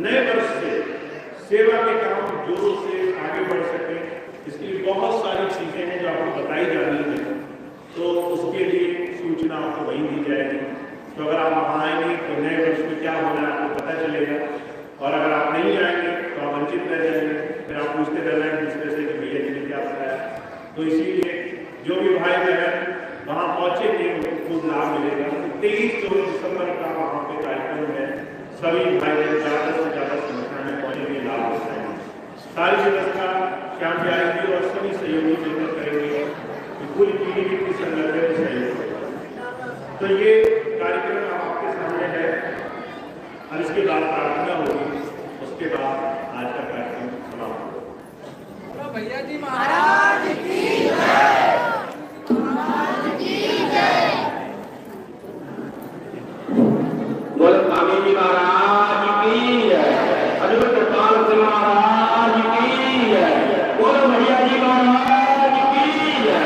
नए वर्ष से सेवा के काम जोरों से आगे बढ़ सके, इसके लिए बहुत सारी चीज़ें हैं जो आपको बताई जानी है। तो उसके लिए सूचना आपको वहीं दी जाएगी। तो अगर आप वहाँ आएंगे तो नए वर्ष में क्या हो रहा है आपको पता चलेगा, और अगर आप नहीं आएंगे तो आप वंचित रह जाएंगे। फिर आप पूछते रहना एक दूसरे से कि भैया जी ने क्या बताया। तो इसीलिए जो भी भाई बहन वहाँ पहुँचेंगे उनको खूब लाभ मिलेगा। 23-24 दिसंबर का वहाँ पे कार्यक्रम है। सभी भाई बहन ज़्यादा से ज़्यादा संख्या में पहुँचेंगे, लाभ उठाएंगे। सारी व्यवस्था श्याम बिहारी जी और सभी सहयोगी मिलकर करेंगे। पूरी पीढ़ी की संगठन सहयोग। तो ये कार्यक्रम आपके सामने है और इसके बाद प्रार्थना होगी, उसके बाद आज का कार्यक्रम समाप्त होगा। भैया जी महाराज की जय। बोलो स्वामी जी महाराज की जय। हजूर कृपाल सिंह महाराज की जय। बोलो भैया जी महाराज की जय।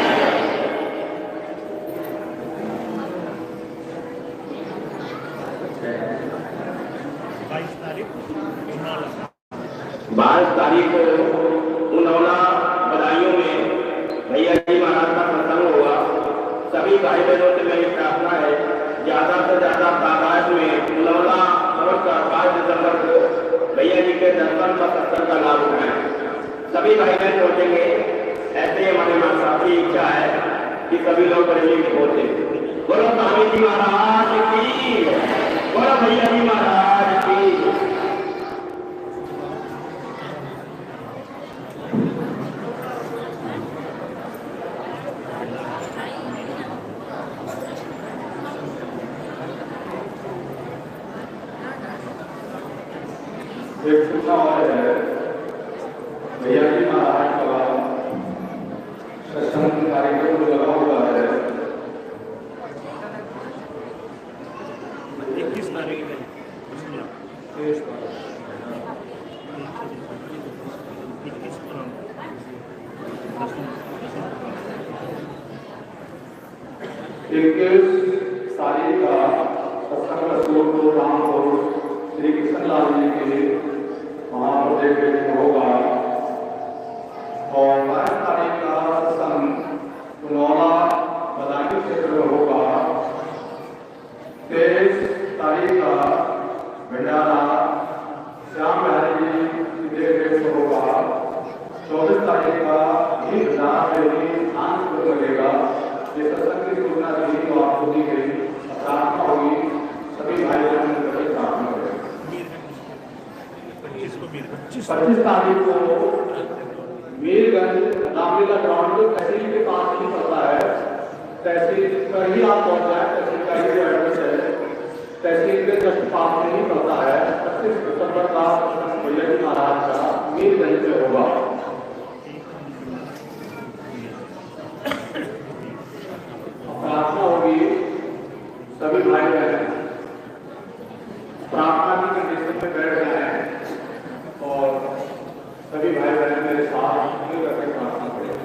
22 तारीख को उनौला बदायूं में भैया जी महाराज का प्रसंग हुआ। सभी भाई बहनों से मेरी प्रार्थना है ज्यादा से ज्यादा तादाद में उनौला और 5 दिसंबर को भैया जी के दर्शन व सत्संग का लाभ उठाएं। सभी भाई बहन पहुंचेंगे, ऐसे ही हमारे माँ साहब की इच्छा है कि सभी लोग बरेली में पहुंचे। बोलो स्वामी जी महाराज की, बोलो भैया जी महाराज की। एक सूचना और है, भैया जी महाराज का सत्संग कार्यक्रम लगा हुआ है 21 तारीख में। 21 तारीख का सत्संग रसूलपुर रामपुर श्री कृष्ण लाल जी के महाप्रदेश में होगा और 22 तारीख का सत्संग उनौला बदायूं क्षेत्र में होगा। 23 तारीख का भंडारा श्याम बिहारी जी की देखरेख में होगा। 24 तारीख का भी भंडारा में भी ध्यान लगेगा। ये सत्संग की सूचना दी तो आपको दी गई, प्रार्थना होगी, सभी भाई बहन मिलकर प्रार्थना करें। 25 तारीख को मीरगंज रामलीला ग्राउंड तहसील के पास ही पड़ता है। तहसील पर ही आप पहुंच जाए, तहसील का ही एड्रेस है, तहसील के जस्ट पास में ही पड़ता है। 25 दिसंबर का भैया जी महाराज का मीरगंज में होगा। प्रार्थना होगी, सभी भाई बहन प्रार्थना की कंडीशन में बैठ जाए और सभी भाई बहन मेरे साथ मिलकर प्रार्थना करें।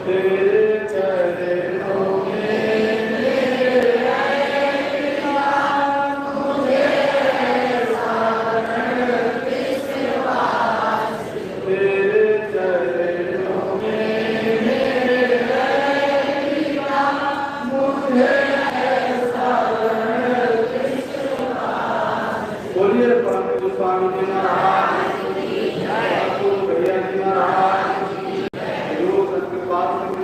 तेरे चरणों में बोलिए परम पूज्य स्वामी जी महाराज, भैया जी महाराज, योग सत्कृपाल